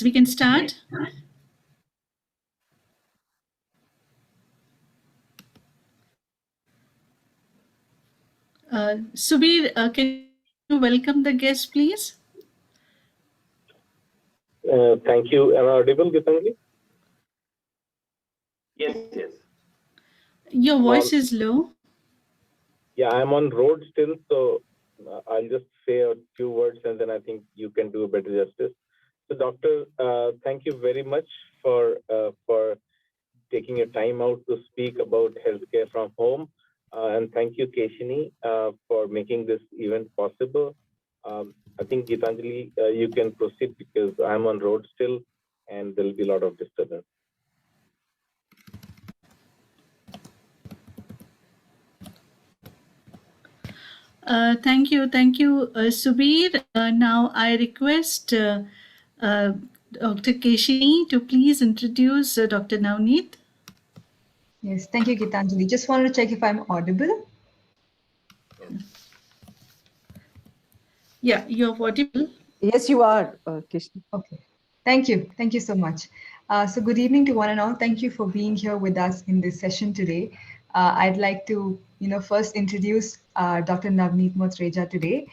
Yes, we can start. Subir, can you welcome the guest, please? Thank you. Am I audible, Gitanjali? Yes, yes. Your I'm voice on. is low. Yeah, I'm on road still, so I'll just say a few words, and then I think you can do a better justice. So, Doctor, thank you very much for taking your time out to speak about healthcare from home, and thank you, Keshini, for making this event possible. I think Gitanjali, you can proceed because I'm on road still, and there'll be a lot of disturbance. Thank you, Subir. Now I request uh, Dr. Keshini to please introduce Dr. Navneet. Yes, thank you, Gitanjali. Just wanted to check if I'm audible. Yeah, you're audible. Yes, you are, Kishna. Okay. Thank you. Thank you so much. So good evening to one and all. Thank you for being here with us in this session today. I'd like to, first introduce Dr. Navneet Motreja today.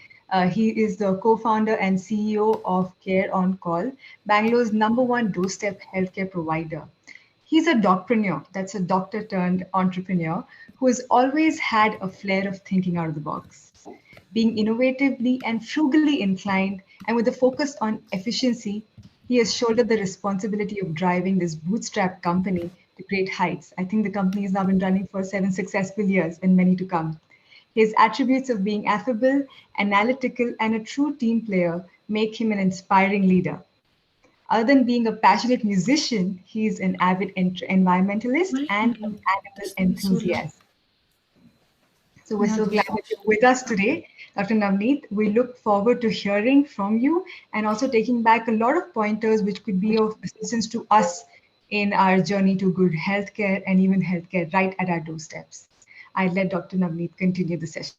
He is the co-founder and CEO of Care on Call, Bangalore's #1 doorstep healthcare provider. He's a docpreneur, that's a doctor turned entrepreneur, who has always had a flair of thinking out of the box, being innovatively and frugally inclined, and with a focus on efficiency. He has shouldered the responsibility of driving this bootstrap company to great heights. I think the company has now been running for 7 successful years and many to come. His attributes of being affable, analytical, and a true team player make him an inspiring leader. Other than being a passionate musician, he's an avid environmentalist Why and an animal this thing is so low? enthusiast. So we're so glad that you're with us today, Dr. Navneet. We look forward to hearing from you and also taking back a lot of pointers which could be of assistance to us in our journey to good healthcare and even healthcare right at our doorsteps. I'll let Dr. Navneet continue the session.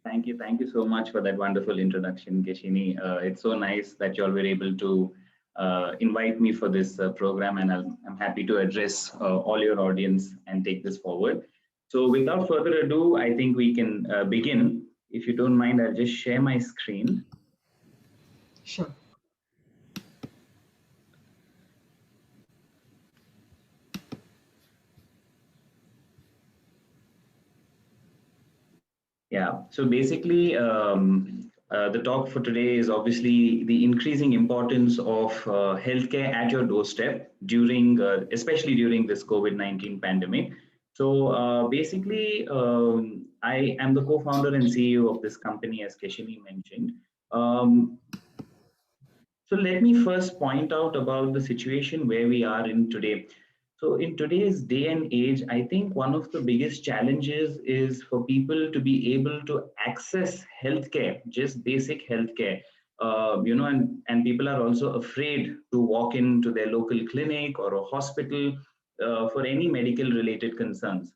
Thank you. Thank you so much for that wonderful introduction, Keshini. It's so nice that you all were able to invite me for this program, and I'm happy to address all your audience and take this forward. So without further ado, I think we can begin. If you don't mind, I'll just share my screen. Sure. Yeah, so basically, the talk for today is obviously the increasing importance of healthcare at your doorstep during, especially during this COVID-19 pandemic. So basically, I am the co-founder and CEO of this company, as Keshini mentioned. Um, so let me first point out about the situation where we are in today. So in today's day and age, I think one of the biggest challenges is for people to be able to access healthcare, just basic healthcare. And people are also afraid to walk into their local clinic or a hospital for any medical related concerns.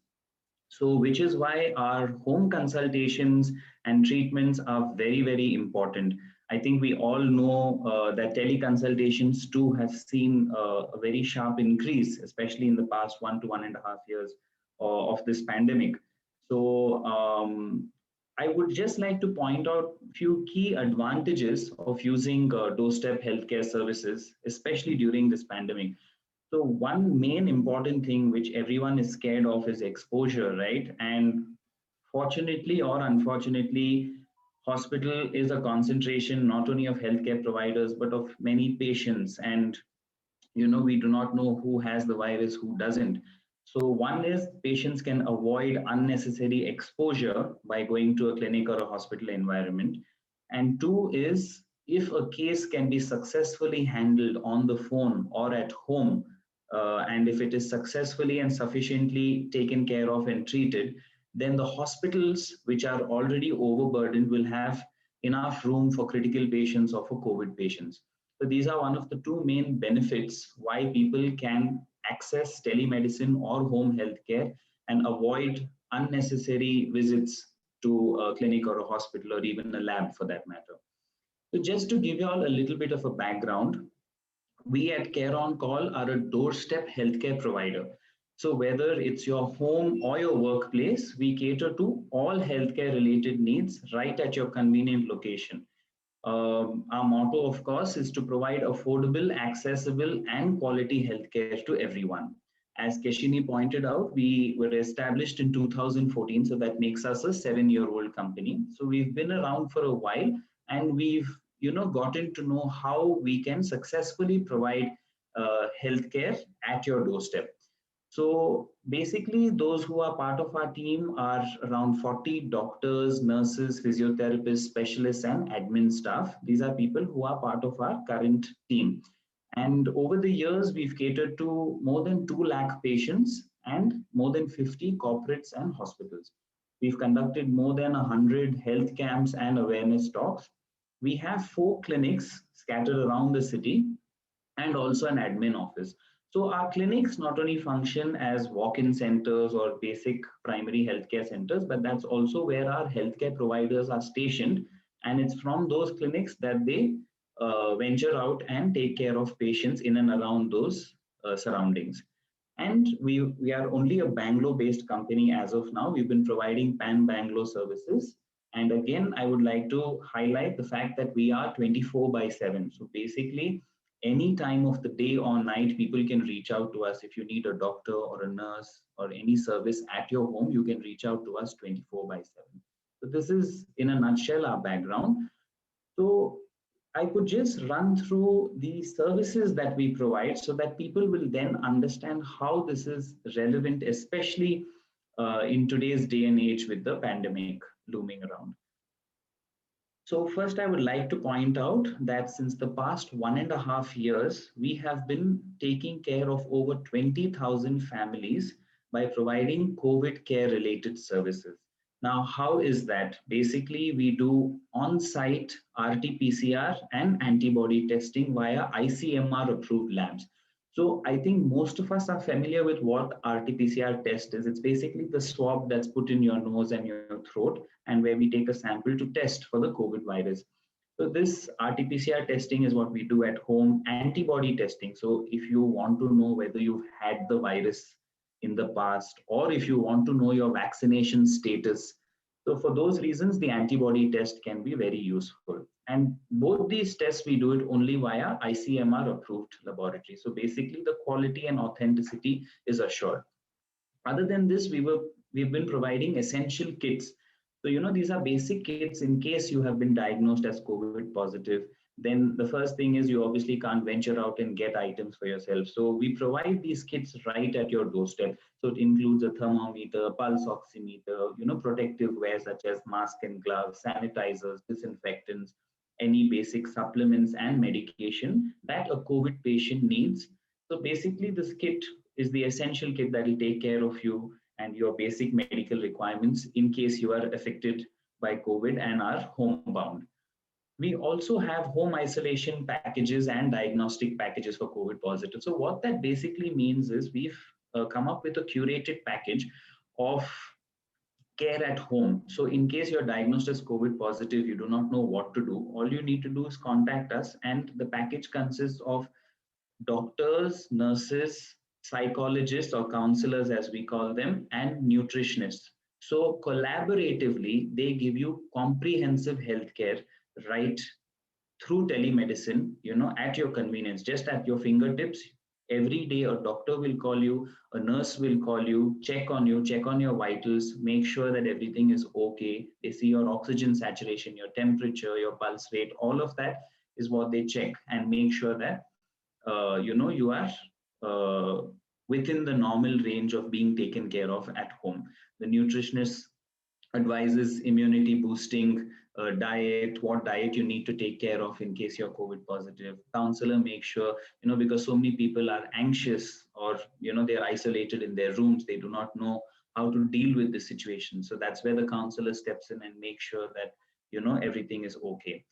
So, which is why our home consultations and treatments are very, very important. I think we all know that teleconsultations too have seen a very sharp increase, especially in the past 1 to 1.5 years of this pandemic. So, I would just like to point out a few key advantages of using doorstep healthcare services, especially during this pandemic. So one main important thing which everyone is scared of is exposure, right? And fortunately or unfortunately, hospital is a concentration not only of healthcare providers but of many patients. And we do not know who has the virus, who doesn't. So one is patients can avoid unnecessary exposure by going to a clinic or a hospital environment. And two is if a case can be successfully handled on the phone or at home, and if it is successfully and sufficiently taken care of and treated, then the hospitals, which are already overburdened, will have enough room for critical patients or for COVID patients. So these are one of the two main benefits why people can access telemedicine or home healthcare and avoid unnecessary visits to a clinic or a hospital or even a lab for that matter. So just to give you all a little bit of a background, we at Care on Call are a doorstep healthcare provider. So whether it's your home or your workplace, we cater to all healthcare related needs right at your convenient location. Our motto, of course, is to provide affordable, accessible, and quality healthcare to everyone. As Keshini pointed out, we were established in 2014, so that makes us a 7-year-old company. So we've been around for a while, and we've gotten to know how we can successfully provide healthcare at your doorstep. So basically, those who are part of our team are around 40 doctors, nurses, physiotherapists, specialists, and admin staff. These are people who are part of our current team. And over the years, we've catered to more than 2 lakh patients and more than 50 corporates and hospitals. We've conducted more than 100 health camps and awareness talks. We have 4 clinics scattered around the city and also an admin office. So our clinics not only function as walk-in centers or basic primary healthcare centers, but that's also where our healthcare providers are stationed. And it's from those clinics that they venture out and take care of patients in and around those surroundings. And we are only a Bangalore-based company as of now. We've been providing pan-Bangalore services. And again, I would like to highlight the fact that we are 24/7. So basically, any time of the day or night, people can reach out to us. If you need a doctor or a nurse or any service at your home, you can reach out to us 24/7. So this is in a nutshell our background. So I could just run through the services that we provide so that people will then understand how this is relevant, especially in today's day and age with the pandemic looming around. So first, I would like to point out that since the past 1.5 years, we have been taking care of over 20,000 families by providing COVID care related services. Now, how is that? Basically, we do on-site RT-PCR and antibody testing via ICMR approved labs. So I think most of us are familiar with what RT-PCR test is. It's basically the swab that's put in your nose and your throat, and where we take a sample to test for the COVID virus. So this RT-PCR testing is what we do at home. Antibody testing. So if you want to know whether you've had the virus in the past, or if you want to know your vaccination status. So for those reasons, the antibody test can be very useful. And both these tests, we do it only via ICMR approved laboratory. So basically the quality and authenticity is assured. Other than this, we've been providing essential kits. So, these are basic kits in case you have been diagnosed as COVID positive. Then the first thing is you obviously can't venture out and get items for yourself. So we provide these kits right at your doorstep. So it includes a thermometer, pulse oximeter, protective wear such as mask and gloves, sanitizers, disinfectants, any basic supplements and medication that a COVID patient needs. So basically this kit is the essential kit that will take care of you and your basic medical requirements in case you are affected by COVID and are homebound. We also have home isolation packages and diagnostic packages for COVID positive. So what that basically means is we've come up with a curated package of care at home. So in case you're diagnosed as COVID positive, you do not know what to do, all you need to do is contact us, and the package consists of doctors, nurses, psychologists or counselors as we call them, and nutritionists. So collaboratively, they give you comprehensive healthcare right through telemedicine, at your convenience, just at your fingertips. Every day, a doctor will call you, a nurse will call you, check on your vitals, make sure that everything is okay. They see your oxygen saturation, your temperature, your pulse rate, all of that is what they check and make sure that, you are within the normal range of being taken care of at home. The nutritionist advises immunity boosting diet, what diet you need to take care of in case you're COVID positive. Counselor makes sure, because so many people are anxious or, they're isolated in their rooms, they do not know how to deal with the situation. So that's where the counselor steps in and makes sure that, everything is okay.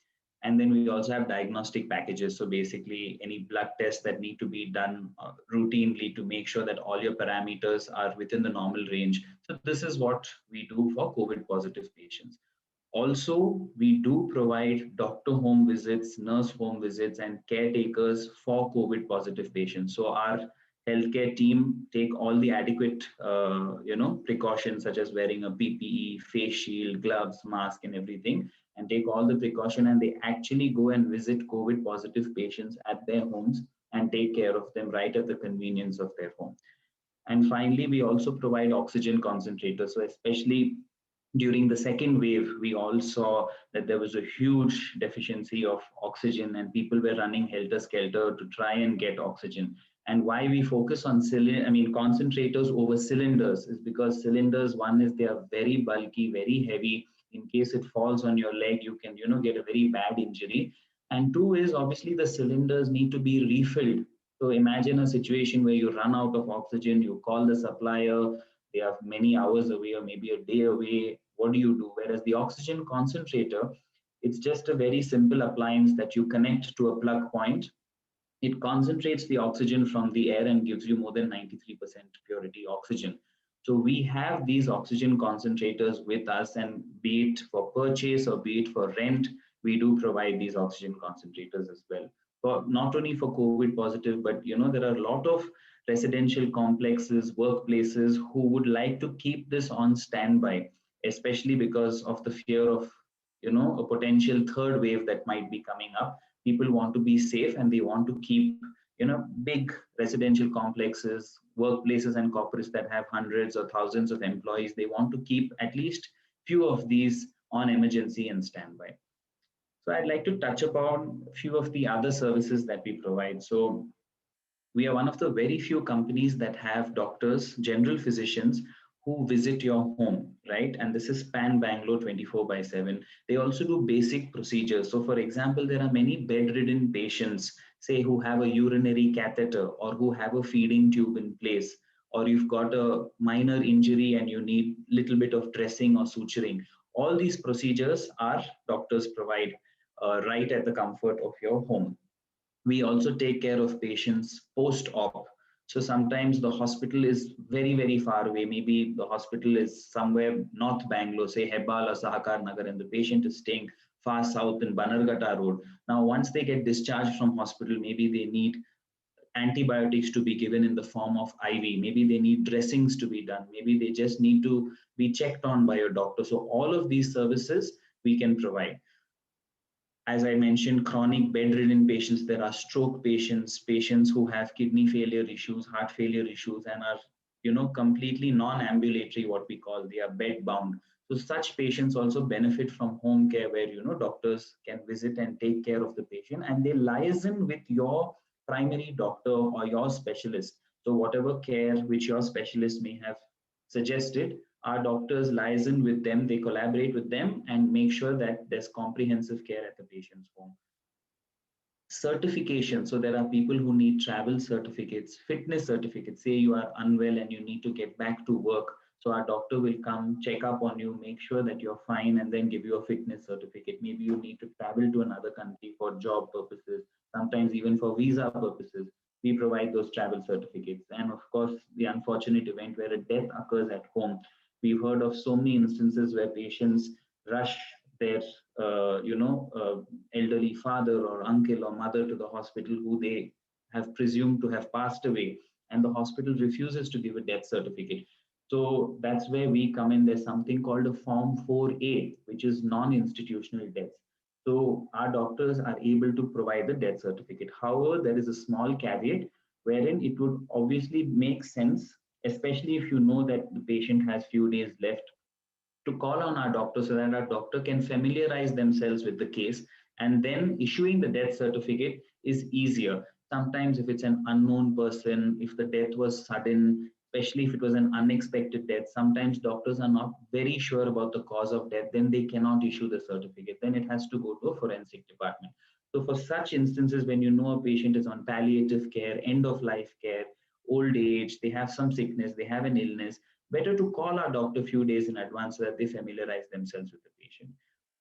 And then we also have diagnostic packages. So basically any blood tests that need to be done routinely to make sure that all your parameters are within the normal range. So this is what we do for COVID positive patients. Also, we do provide doctor home visits, nurse home visits, and caretakers for COVID positive patients. So our healthcare team take all the adequate, precautions such as wearing a PPE, face shield, gloves, mask, and everything, and take all the precaution. And they actually go and visit COVID positive patients at their homes and take care of them right at the convenience of their home. And finally, we also provide oxygen concentrators. So especially during the second wave, we all saw that there was a huge deficiency of oxygen and people were running helter-skelter to try and get oxygen. And why we focus on concentrators over cylinders is because cylinders, one is they are very bulky, very heavy. In case it falls on your leg, you can, get a very bad injury. And two is obviously the cylinders need to be refilled. So imagine a situation where you run out of oxygen, you call the supplier, they are many hours away or maybe a day away. What do you do? Whereas the oxygen concentrator, it's just a very simple appliance that you connect to a plug point. It concentrates the oxygen from the air and gives you more than 93% purity oxygen. So we have these oxygen concentrators with us, and be it for purchase or be it for rent, we do provide these oxygen concentrators as well. For not only for COVID positive, but there are a lot of residential complexes, workplaces who would like to keep this on standby, especially because of the fear of a potential third wave that might be coming up. People want to be safe and they want to keep big residential complexes, workplaces and corporates that have hundreds or thousands of employees. They want to keep at least few of these on emergency and standby. So I'd like to touch upon a few of the other services that we provide. So we are one of the very few companies that have doctors, general physicians who visit your home, right? And this is span Bangalore 24/7. They also do basic procedures. So for example, there are many bedridden patients, say who have a urinary catheter or who have a feeding tube in place, or you've got a minor injury and you need little bit of dressing or suturing. All these procedures our doctors provide right at the comfort of your home. We also take care of patients post-op. So sometimes the hospital is very, very far away. Maybe the hospital is somewhere North Bangalore, say Hebbal or Sahakar Nagar, and the patient is staying far south in Banargata Road. Now, once they get discharged from hospital, maybe they need antibiotics to be given in the form of IV. Maybe they need dressings to be done. Maybe they just need to be checked on by a doctor. So all of these services we can provide. As I mentioned, chronic bedridden patients, there are stroke patients, patients who have kidney failure issues, heart failure issues, and are, completely non-ambulatory, what we call, they are bed bound. So such patients also benefit from home care where, doctors can visit and take care of the patient, and they liaison with your primary doctor or your specialist. So whatever care which your specialist may have suggested, our doctors liaison with them, they collaborate with them and make sure that there's comprehensive care at the patient's home. Certification. So there are people who need travel certificates, fitness certificates. Say you are unwell and you need to get back to work. So our doctor will come, check up on you, make sure that you're fine, and then give you a fitness certificate. Maybe you need to travel to another country for job purposes, sometimes even for visa purposes. We provide those travel certificates. And of course, the unfortunate event where a death occurs at home. We've heard of so many instances where patients rush their, elderly father or uncle or mother to the hospital who they have presumed to have passed away, and the hospital refuses to give a death certificate. So that's where we come in. There's something called a Form 4A, which is non-institutional deaths. So our doctors are able to provide the death certificate. However, there is a small caveat wherein it would obviously make sense, especially if you know that the patient has few days left, to call on our doctor so that our doctor can familiarize themselves with the case, and then issuing the death certificate is easier. Sometimes if it's an unknown person, if the death was sudden, especially if it was an unexpected death, sometimes doctors are not very sure about the cause of death, then they cannot issue the certificate. Then it has to go to a forensic department. So for such instances, when you know a patient is on palliative care, end of life care, old age, they have some sickness, they have an illness, better to call our doctor a few days in advance so that they familiarize themselves with the patient.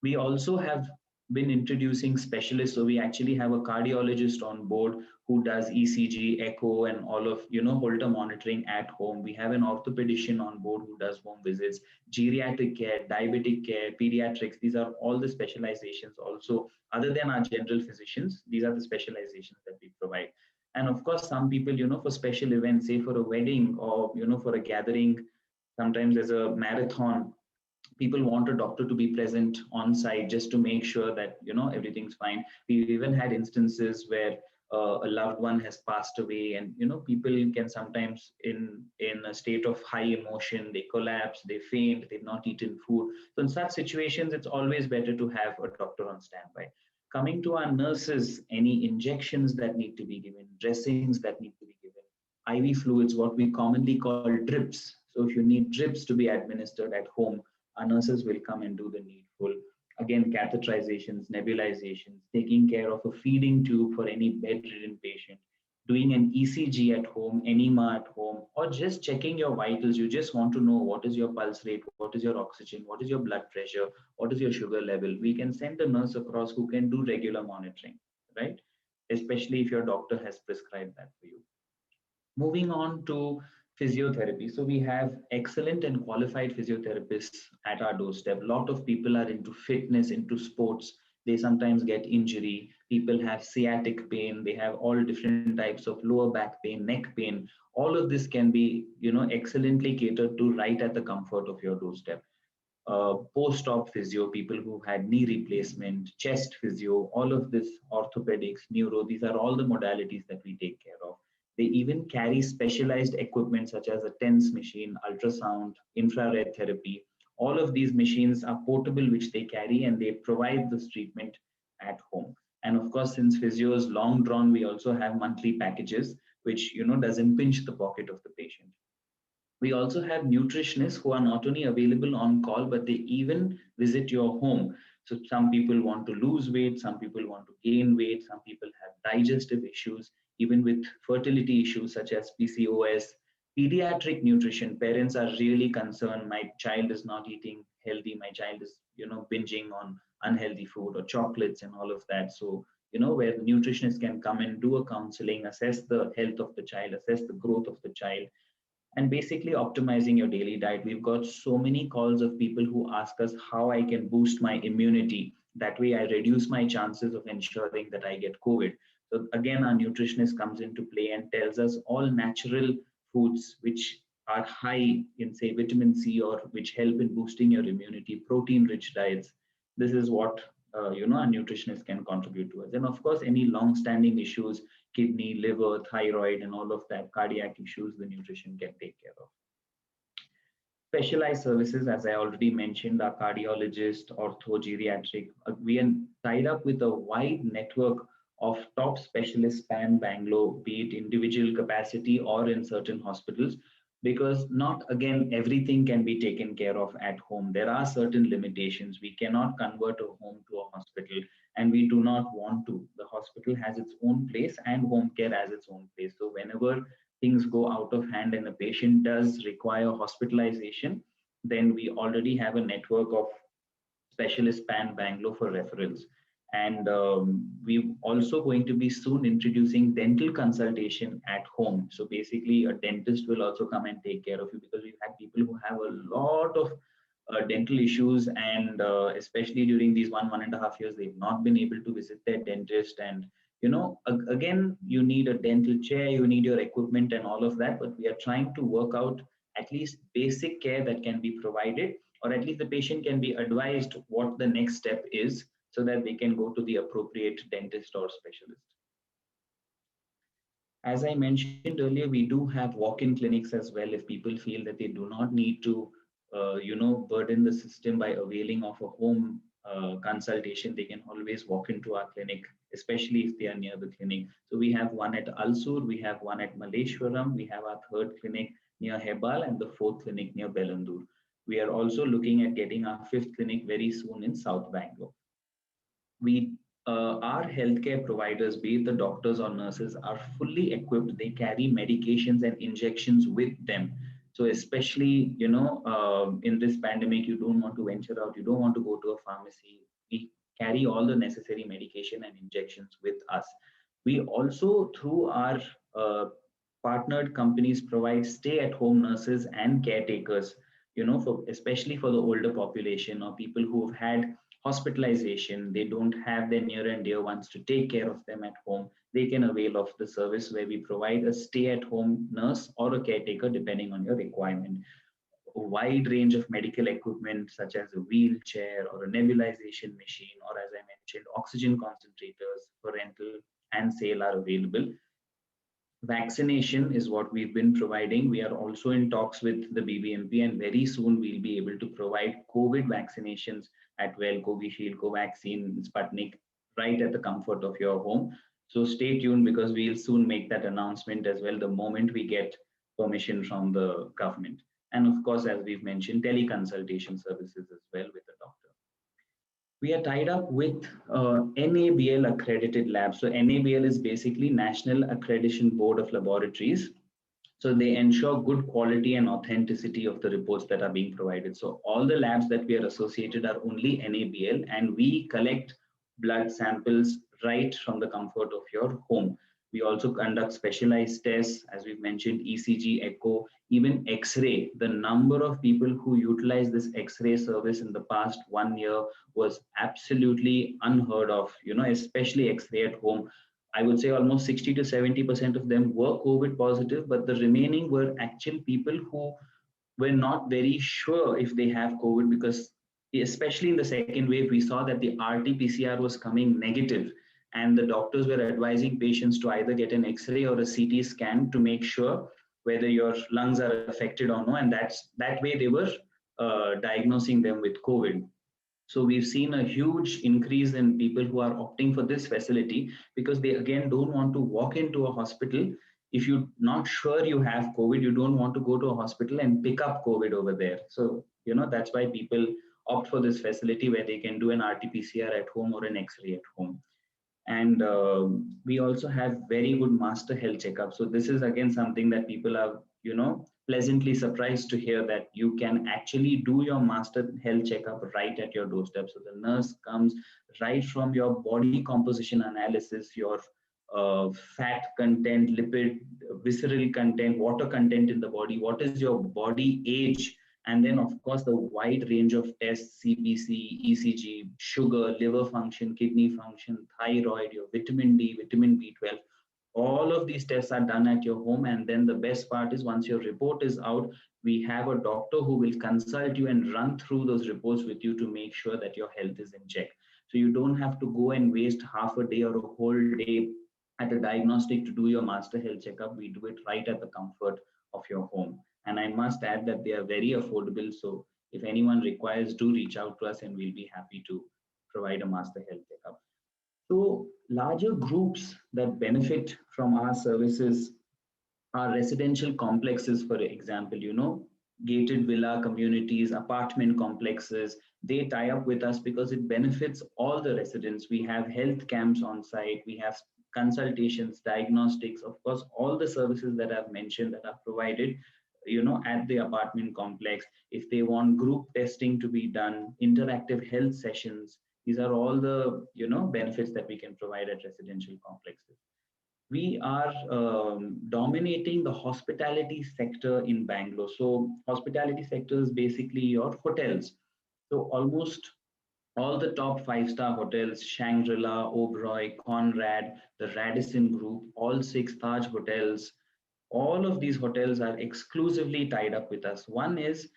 We also have been introducing specialists. So we actually have a cardiologist on board who does ECG, echo, and all of, Holter monitoring at home. We have an orthopedician on board who does home visits, geriatric care, diabetic care, pediatrics. These are all the specializations also, other than our general physicians. These are the specializations that we provide. And of course, some people, for special events, say for a wedding or, for a gathering, sometimes there's a marathon, people want a doctor to be present on site just to make sure that everything's fine. We've even had instances where a loved one has passed away, and people can sometimes in a state of high emotion, they collapse, they faint, they've not eaten food. So in such situations, it's always better to have a doctor on standby. Coming to our nurses, any injections that need to be given, dressings that need to be given, IV fluids, what we commonly call drips. So if you need drips to be administered at home, our nurses will come and do the needful. Again, catheterizations, nebulizations, taking care of a feeding tube for any bedridden patient, doing an ECG at home, enema at home, or just checking your vitals. You just want to know what is your pulse rate, what is your oxygen, what is your blood pressure, what is your sugar level. We can send a nurse across who can do regular monitoring, right? Especially if your doctor has prescribed that for you. Moving on to physiotherapy. So we have excellent and qualified physiotherapists at our doorstep. A lot of people are into fitness, into sports. They sometimes get injury. People have sciatic pain. They have all different types of lower back pain, neck pain. All of this can be, excellently catered to right at the comfort of your doorstep. Post-op physio, people who had knee replacement, chest physio, all of this, orthopedics, neuro, these are all the modalities that we take care of. They even carry specialized equipment such as a TENS machine, ultrasound, infrared therapy. All of these machines are portable, which they carry, and they provide this treatment at home. And of course, since physio is long drawn, we also have monthly packages, which doesn't pinch the pocket of the patient. We also have nutritionists who are not only available on call, but they even visit your home. So some people want to lose weight, some people want to gain weight, some people have digestive issues, even with fertility issues such as PCOS. Pediatric nutrition, parents are really concerned, my child is not eating healthy, my child is binging on unhealthy food or chocolates and all of that. So where the nutritionist can come and do a counseling, assess the health of the child, assess the growth of the child, and basically optimizing your daily diet. We've got so many calls of people who ask us how I can boost my immunity. That way I reduce my chances of ensuring that I get COVID. So again, our nutritionist comes into play and tells us all natural foods which are high in, say, vitamin C, or which help in boosting your immunity, protein-rich diets. This is what our nutritionist can contribute to us. And of course, any long-standing issues, kidney, liver, thyroid, and all of that, cardiac issues, the nutrition can take care of. Specialized services, as I already mentioned, our cardiologist, ortho, geriatric, we are tied up with a wide network of top specialists span Bangalore, be it individual capacity or in certain hospitals, because not, again, everything can be taken care of at home. There are certain limitations. We cannot convert a home to a hospital, and we do not want to. The hospital has its own place and home care has its own place. So whenever things go out of hand and a patient does require hospitalization, then we already have a network of specialists span Bangalore for referrals. And we're also going to be soon introducing dental consultation at home. So basically a dentist will also come and take care of you, because we've had people who have a lot of dental issues, and especially during these 1.5 years, they've not been able to visit their dentist. And again, you need a dental chair, you need your equipment and all of that, but we are trying to work out at least basic care that can be provided, or at least the patient can be advised what the next step is, so that they can go to the appropriate dentist or specialist. As I mentioned earlier, we do have walk-in clinics as well. If people feel that they do not need to, burden the system by availing of a home consultation, they can always walk into our clinic, especially if they are near the clinic. So we have one at Alsur, we have one at Malleshwaram, we have our third clinic near Hebal, and the fourth clinic near Bellandur. We are also looking at getting our fifth clinic very soon in South Bangalore. Our healthcare providers, be it the doctors or nurses, are fully equipped. They carry medications and injections with them. So especially, in this pandemic, you don't want to venture out, you don't want to go to a pharmacy. We carry all the necessary medication and injections with us. We also, through our partnered companies, provide stay-at-home nurses and caretakers, for especially for the older population or people who have had hospitalization. They don't have their near and dear ones to take care of them at home. They can avail of the service where we provide a stay-at-home nurse or a caretaker depending on your requirement. A wide range of medical equipment such as a wheelchair or a nebulization machine, or as I mentioned, oxygen concentrators for rental and sale are available. Vaccination is what we've been providing. We are also in talks with the BBMP, and very soon we'll be able to provide COVID vaccinations at well, Covishield, Covaxin, Sputnik, right at the comfort of your home. So stay tuned, because we'll soon make that announcement as well the moment we get permission from the government. And of course, as we've mentioned, teleconsultation services as well with the doctor. We are tied up with NABL accredited labs. So NABL is basically National Accreditation Board of Laboratories. So they ensure good quality and authenticity of the reports that are being provided. So all the labs that we are associated are only NABL, and we collect blood samples right from the comfort of your home. We also conduct specialized tests, as we've mentioned, ECG, echo, even X-ray. The number of people who utilize this X-ray service in the past 1 year was absolutely unheard of, especially X-ray at home. I would say almost 60 to 70% of them were COVID positive, but the remaining were actual people who were not very sure if they have COVID, because especially in the second wave, we saw that the RT-PCR was coming negative, and the doctors were advising patients to either get an X-ray or a CT scan to make sure whether your lungs are affected or no, and that way they were diagnosing them with COVID. So we've seen a huge increase in people who are opting for this facility, because they again don't want to walk into a hospital. If you're not sure you have COVID, you don't want to go to a hospital and pick up COVID over there. So, that's why people opt for this facility where they can do an RT-PCR at home or an X-ray at home. And we also have very good master health checkup. So this is again something that people are, pleasantly surprised to hear, that you can actually do your master health checkup right at your doorstep. So the nurse comes right from your body composition analysis, your fat content, lipid, visceral content, water content in the body, what is your body age, and then of course the wide range of tests, CBC, ECG, sugar, liver function, kidney function, thyroid, your vitamin D, vitamin B12. All of these tests are done at your home. And then the best part is, once your report is out, we have a doctor who will consult you and run through those reports with you to make sure that your health is in check. So you don't have to go and waste half a day or a whole day at a diagnostic to do your master health checkup. We do it right at the comfort of your home. And I must add that they are very affordable. So if anyone requires, do reach out to us and we'll be happy to provide a master health checkup. So larger groups that benefit from our services are residential complexes, for example, gated villa communities, apartment complexes. They tie up with us because it benefits all the residents. We have health camps on site. We have consultations, diagnostics, of course, all the services that I've mentioned that are provided at the apartment complex. If they want group testing to be done, interactive health sessions, these are all the benefits that we can provide at residential complexes. We are dominating the hospitality sector in Bangalore. So hospitality sector is basically your hotels. So almost all the top 5-star hotels, Shangri-La, Oberoi, Conrad, the Radisson Group, all 6 Taj hotels, all of these hotels are exclusively tied up with us. One is,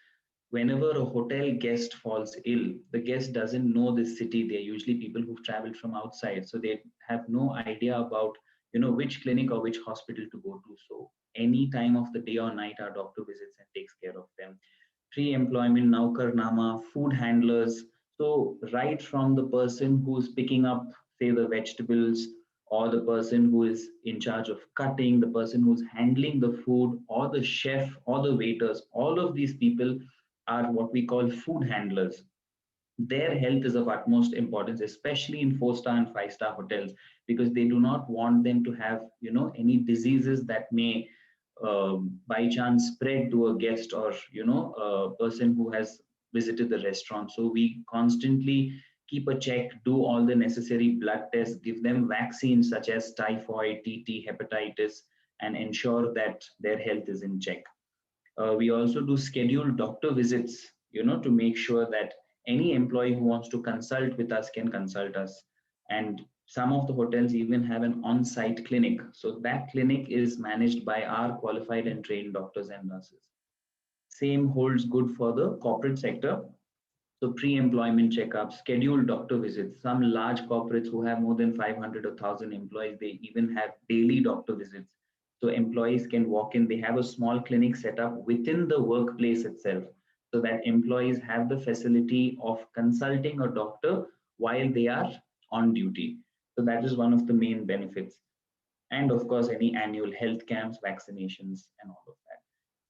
whenever a hotel guest falls ill, the guest doesn't know this city. They're usually people who've traveled from outside. So they have no idea about, which clinic or which hospital to go to. So any time of the day or night, our doctor visits and takes care of them. Pre-employment, Naukarnama, food handlers. So right from the person who's picking up, say, the vegetables, or the person who is in charge of cutting, the person who's handling the food, or the chef, or the waiters, all of these people are what we call food handlers. Their health is of utmost importance, especially in 4-star and 5-star hotels, because they do not want them to have, any diseases that may by chance spread to a guest or, a person who has visited the restaurant. So we constantly keep a check, do all the necessary blood tests, give them vaccines such as typhoid, TT, hepatitis, and ensure that their health is in check. We also do scheduled doctor visits, to make sure that any employee who wants to consult with us can consult us. And some of the hotels even have an on-site clinic. So that clinic is managed by our qualified and trained doctors and nurses. Same holds good for the corporate sector. So pre-employment checkups, scheduled doctor visits. Some large corporates who have more than 500 or 1,000 employees, they even have daily doctor visits. So employees can walk in. They have a small clinic set up within the workplace itself, so that employees have the facility of consulting a doctor while they are on duty. So that is one of the main benefits. And of course, any annual health camps, vaccinations, and all of that.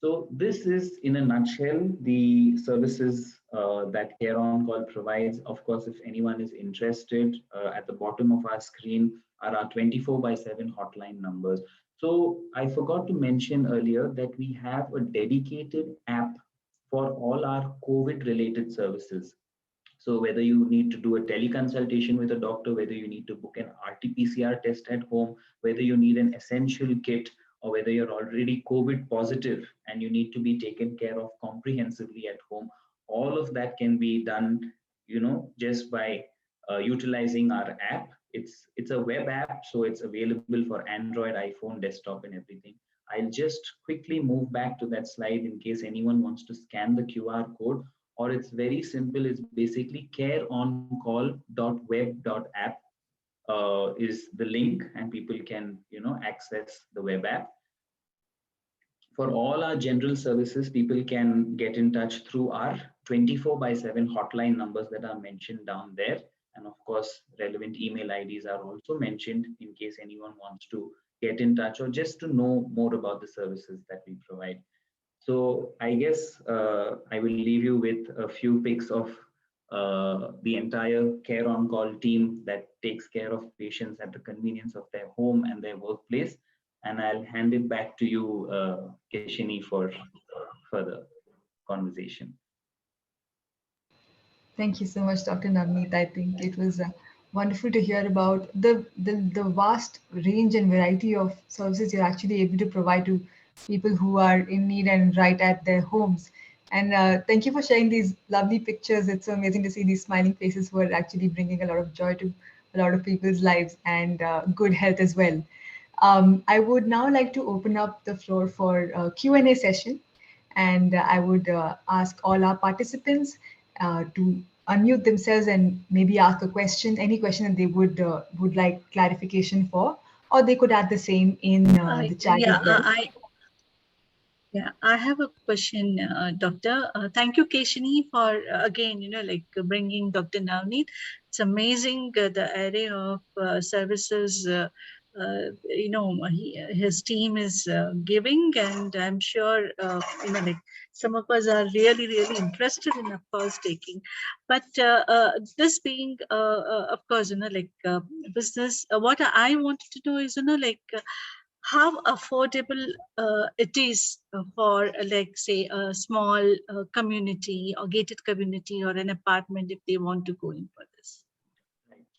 So this is, in a nutshell, the services that Care On Call provides. Of course, if anyone is interested, at the bottom of our screen are our 24/7 hotline numbers. So I forgot to mention earlier that we have a dedicated app for all our COVID-related services. So whether you need to do a teleconsultation with a doctor, whether you need to book an RT-PCR test at home, whether you need an essential kit, or whether you're already COVID positive and you need to be taken care of comprehensively at home, all of that can be done, just by utilizing our app. It's a web app, so it's available for Android, iPhone, desktop, and everything. I'll just quickly move back to that slide in case anyone wants to scan the QR code, or it's very simple. It's basically careoncall.web.app is the link, and people can, access the web app. For all our general services, people can get in touch through our 24/7 hotline numbers that are mentioned down there. And of course, relevant email IDs are also mentioned in case anyone wants to get in touch or just to know more about the services that we provide. So I guess I will leave you with a few pics of the entire Care On Call team that takes care of patients at the convenience of their home and their workplace. And I'll hand it back to you, Keshini, for further conversation. Thank you so much, Dr. Navneet. I think it was wonderful to hear about the vast range and variety of services you're actually able to provide to people who are in need and right at their homes. And thank you for sharing these lovely pictures. It's so amazing to see these smiling faces who are actually bringing a lot of joy to a lot of people's lives and good health as well. I would now like to open up the floor for a Q&A session. And I would ask all our participants to unmute themselves and maybe ask a question, any question that they would like clarification for, or they could add the same in the chat as well. I have a question, Doctor. Thank you, Keshini, for again, bringing Dr. Navneet. It's amazing the array of services, his team is giving, and I'm sure, some of us are really, really interested in, of course, taking. But this being, of course, business, what I wanted to know is, how affordable it is for, say, a small community or gated community or an apartment if they want to go in for this.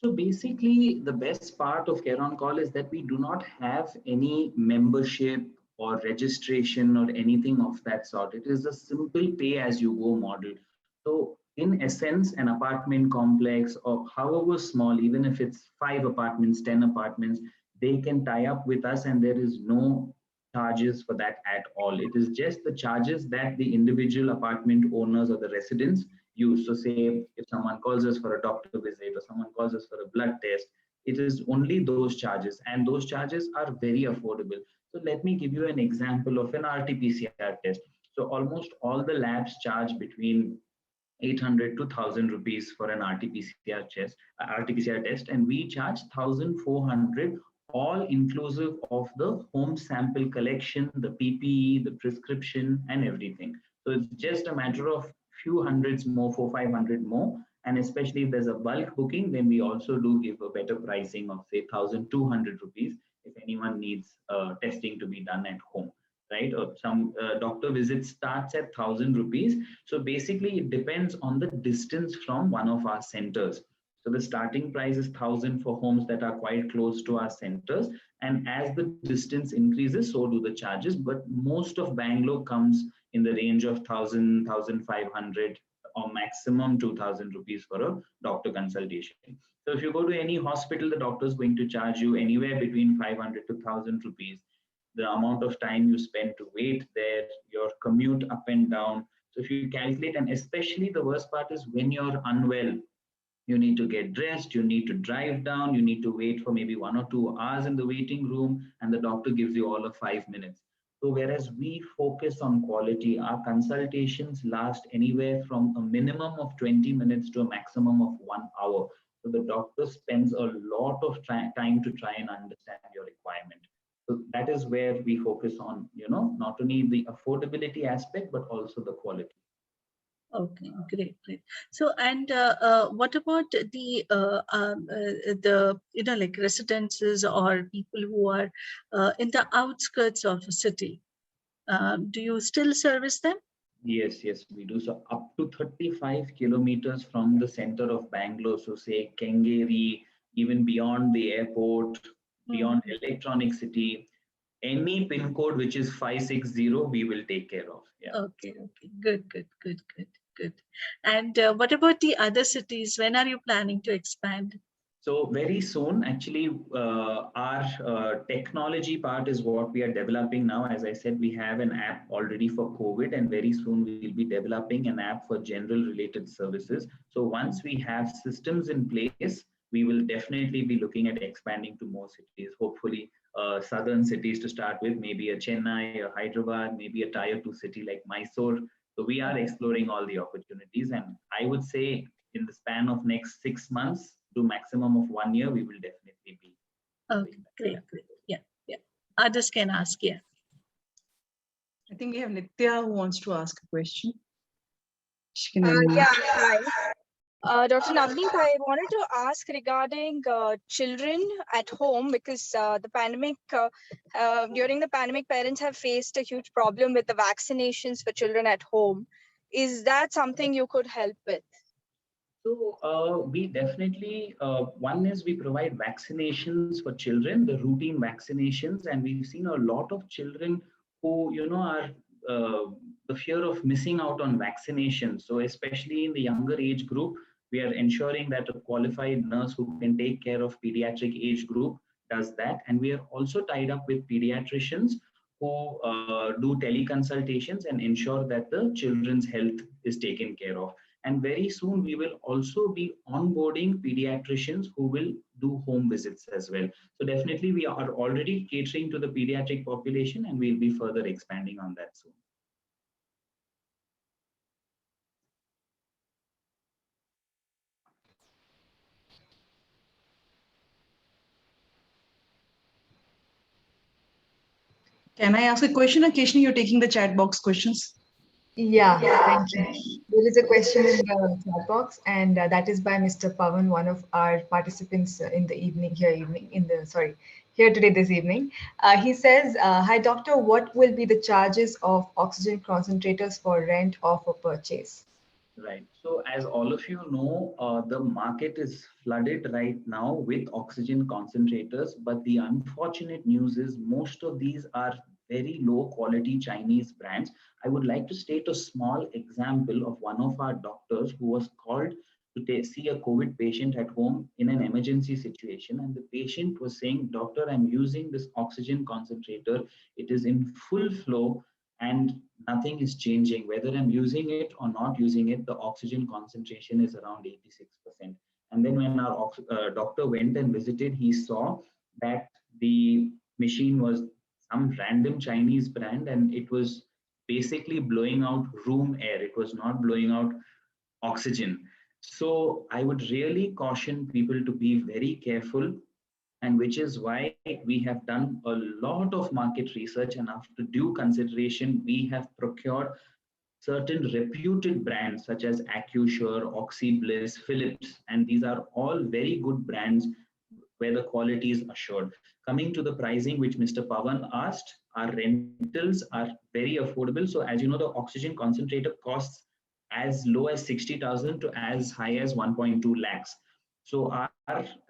So basically, the best part of Care On Call is that we do not have any membership or registration or anything of that sort. It is a simple pay-as-you-go model. So in essence, an apartment complex, or however small, even if it's 5 apartments, 10 apartments, they can tie up with us and there is no charges for that at all. It is just the charges that the individual apartment owners or the residents use. So say if someone calls us for a doctor visit or someone calls us for a blood test, it is only those charges, and those charges are very affordable. So let me give you an example of an RT-PCR test. So almost all the labs charge between 800 to 1,000 rupees for an RT-PCR test, and we charge 1,400, all inclusive of the home sample collection, the PPE, the prescription, and everything. So it's just a matter of few hundreds more, 400-500 more. And especially if there's a bulk booking, then we also do give a better pricing of say 1,200 rupees if anyone needs testing to be done at home, right? Or some doctor visit starts at 1,000 rupees. So basically it depends on the distance from one of our centers. So the starting price is 1,000 for homes that are quite close to our centers. And as the distance increases, so do the charges. But most of Bangalore comes in the range of 1,000, 1,500 or maximum 2,000 rupees for a doctor consultation. So if you go to any hospital, the doctor is going to charge you anywhere between 500 to 1,000 rupees. The amount of time you spend to wait there, your commute up and down. So if you calculate, and especially the worst part is when you're unwell, you need to get dressed, you need to drive down, you need to wait for maybe 1 or 2 hours in the waiting room, and the doctor gives you all of 5 minutes. So whereas we focus on quality, our consultations last anywhere from a minimum of 20 minutes to a maximum of 1 hour. So the doctor spends a lot of time to try and understand your requirement. So that is where we focus on, not only the affordability aspect, but also the quality. Okay, great. So, and what about the like residences or people who are in the outskirts of a city? Do you still service them? Yes, we do. So up to 35 kilometers from the center of Bangalore, so say Kengeri, even beyond the airport, beyond Electronic City, any pin code which is 560, we will take care of. Yeah. Okay, good. And what about the other cities? When are you planning to expand? So very soon, actually, our technology part is what we are developing now. As I said, we have an app already for COVID, and very soon we will be developing an app for general related services. So once we have systems in place, we will definitely be looking at expanding to more cities, hopefully southern cities to start with, maybe a Chennai, a Hyderabad, maybe a tier 2 city like Mysore. So we are exploring all the opportunities, and I would say in the span of next 6 months to maximum of 1 year, we will definitely be. Okay, great. Yeah. Others can ask, yeah. I think we have Nitya who wants to ask a question. She can Yeah, hi. Dr. Navneet, I wanted to ask regarding children at home, because during the pandemic, parents have faced a huge problem with the vaccinations for children at home. Is that something you could help with? So we definitely, one is we provide vaccinations for children, the routine vaccinations, and we've seen a lot of children who, are the fear of missing out on vaccinations. So especially in the younger age group, we are ensuring that a qualified nurse who can take care of pediatric age group does that. And we are also tied up with pediatricians who do teleconsultations and ensure that the children's health is taken care of. And very soon we will also be onboarding pediatricians who will do home visits as well. So definitely we are already catering to the pediatric population, and we'll be further expanding on that soon. Can I ask a question? Occasionally you're taking the chat box questions. Yeah, thank you. There is a question in the chat box, and that is by Mr. Pavan, one of our participants in the here today this evening. He says, "Hi doctor, what will be the charges of oxygen concentrators for rent or for purchase?" Right. So as all of you know, the market is flooded right now with oxygen concentrators, but the unfortunate news is most of these are very low quality Chinese brands. I would like to state a small example of one of our doctors who was called to see a COVID patient at home in an emergency situation. And the patient was saying, "Doctor, I'm using this oxygen concentrator. It is in full flow and nothing is changing. Whether I'm using it or not using it, the oxygen concentration is around 86%. And then when our doctor went and visited, he saw that the machine was some random Chinese brand, and it was basically blowing out room air. It was not blowing out oxygen. So I would really caution people to be very careful, and which is why we have done a lot of market research, and after due consideration, we have procured certain reputed brands such as AccuSure, OxyBliss, Philips, and these are all very good brands where the quality is assured. Coming to the pricing, which Mr. Pavan asked, our rentals are very affordable. So as you know, the oxygen concentrator costs as low as 60,000 to as high as 1.2 lakhs. So our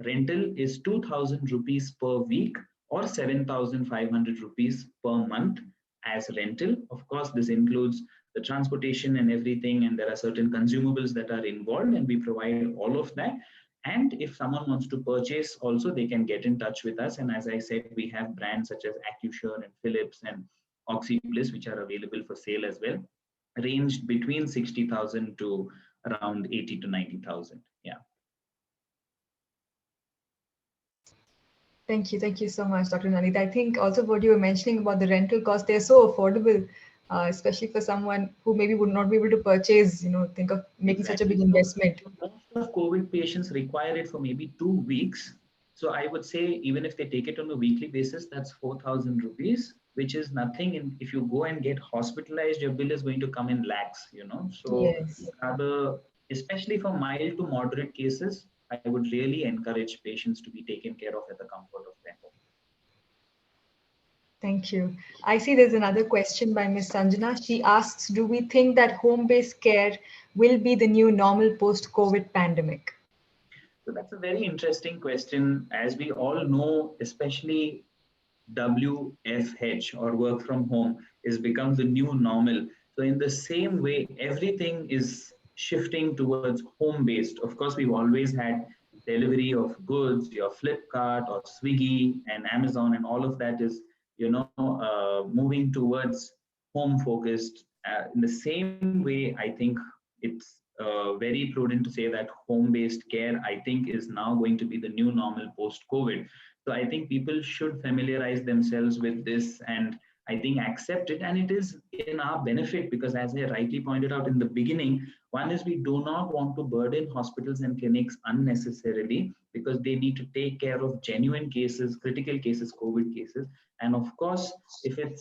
rental is 2,000 rupees per week or 7,500 rupees per month as rental. Of course, this includes the transportation and everything, and there are certain consumables that are involved, and we provide all of that. And if someone wants to purchase also, they can get in touch with us. And as I said, we have brands such as AccuSure and Philips and OxyBliss, which are available for sale as well, ranged between 60,000 to around 80 to 90,000. Yeah. Thank you so much, Dr. Navneet. I think also what you were mentioning about the rental cost, they're so affordable, especially for someone who maybe would not be able to purchase, think of making such a big investment. Most of COVID patients require it for maybe 2 weeks. So I would say even if they take it on a weekly basis, that's 4,000 rupees, which is nothing. And if you go and get hospitalized, your bill is going to come in lakhs, So Yes. rather, especially for mild to moderate cases, I would really encourage patients to be taken care of at the comfort of their home. Thank you. I see there's another question by Ms. Sanjana. She asks, do we think that home-based care will be the new normal post-COVID pandemic? So that's a very interesting question. As we all know, especially WFH or work from home is become the new normal. So in the same way, everything is shifting towards home-based. Of course, we've always had delivery of goods, your Flipkart or Swiggy and Amazon, and all of that is, moving towards home-focused. In the same way, I think it's very prudent to say that home-based care, I think, is now going to be the new normal post-COVID. So I think people should familiarize themselves with this and I think accept it. And it is in our benefit because, as I rightly pointed out in the beginning, one is we do not want to burden hospitals and clinics unnecessarily because they need to take care of genuine cases, critical cases, COVID cases. And of course, if it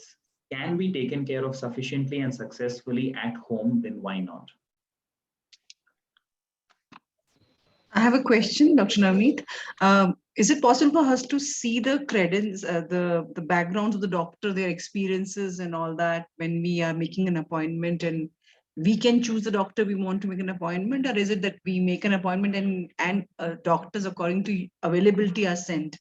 can be taken care of sufficiently and successfully at home, then why not? I have a question, Dr. Navneet. Is it possible for us to see the credits, the backgrounds of the doctor, their experiences and all that when we are making an appointment, and we can choose the doctor we want to make an appointment, or is it that we make an appointment and doctors according to availability are sent?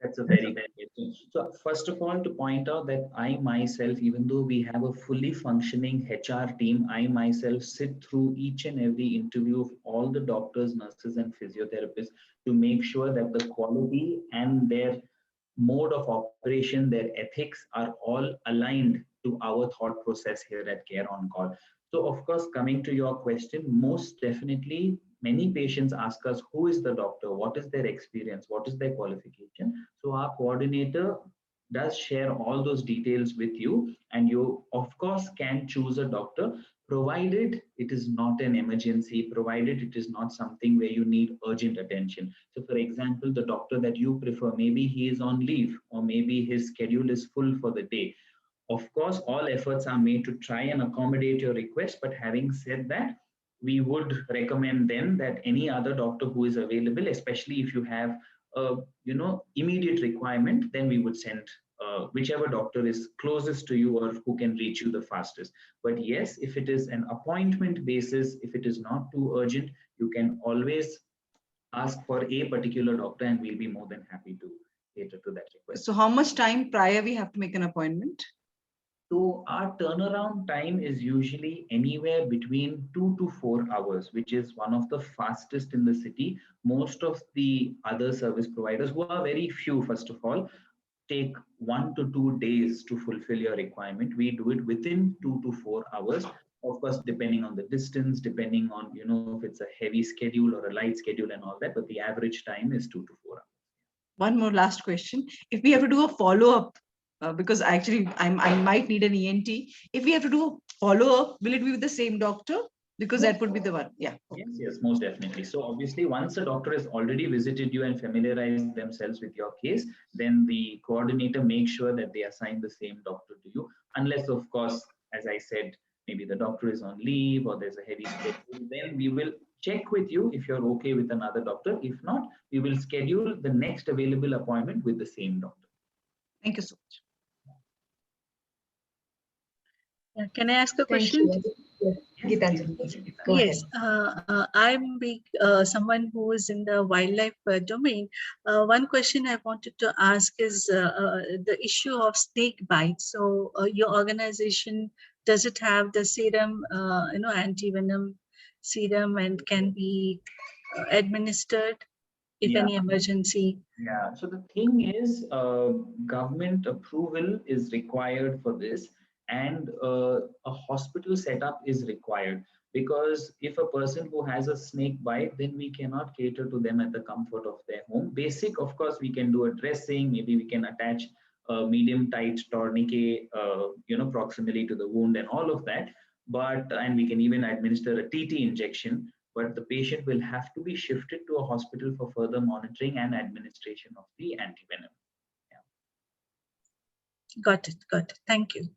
That's a very good question. So first of all, to point out that I myself, even though we have a fully functioning HR team, I myself sit through each and every interview of all the doctors, nurses, and physiotherapists to make sure that the quality and their mode of operation, their ethics are all aligned to our thought process here at Care on Call. So of course, coming to your question, most definitely, many patients ask us, who is the doctor? What is their experience? What is their qualification? So our coordinator does share all those details with you. And you, of course, can choose a doctor, provided it is not an emergency, provided it is not something where you need urgent attention. So for example, the doctor that you prefer, maybe he is on leave or maybe his schedule is full for the day. Of course, all efforts are made to try and accommodate your request. But having said that, we would recommend then that any other doctor who is available, especially if you have a immediate requirement, then we would send whichever doctor is closest to you or who can reach you the fastest. But yes, if it is an appointment basis, if it is not too urgent, you can always ask for a particular doctor and we'll be more than happy to cater to that request. So how much time prior we have to make an appointment? So our turnaround time is usually anywhere between 2 to 4 hours, which is one of the fastest in the city. Most of the other service providers, who are very few, first of all, take 1 to 2 days to fulfill your requirement. We do it within 2 to 4 hours. Of course, depending on the distance, depending on, if it's a heavy schedule or a light schedule and all that, but the average time is 2 to 4 hours. One more last question. If we have to do a follow-up, because actually I might need an ENT. If we have to do a follow-up, will it be with the same doctor? Because that would be the one. Yeah. Yes, most definitely. So obviously, once a doctor has already visited you and familiarized themselves with your case, then the coordinator makes sure that they assign the same doctor to you. Unless, of course, as I said, maybe the doctor is on leave or there's a heavy schedule, then we will check with you if you're okay with another doctor. If not, we will schedule the next available appointment with the same doctor. Thank you so much. Can I ask a question? Geetanjali, go Yes, ahead. I'm someone who is in the wildlife domain. One question I wanted to ask is the issue of snake bites. So, your organization, does it have the serum, anti-venom serum, and can be administered if Yeah. any emergency? Yeah. So the thing is, government approval is required for this, and a hospital setup is required, because if a person who has a snake bite, then we cannot cater to them at the comfort of their home. Basic, of course, we can do a dressing. Maybe we can attach a medium tight tourniquet, proximally to the wound and all of that. But and we can even administer a TT injection, but the patient will have to be shifted to a hospital for further monitoring and administration of the antivenom. Got it. Got it. Thank you.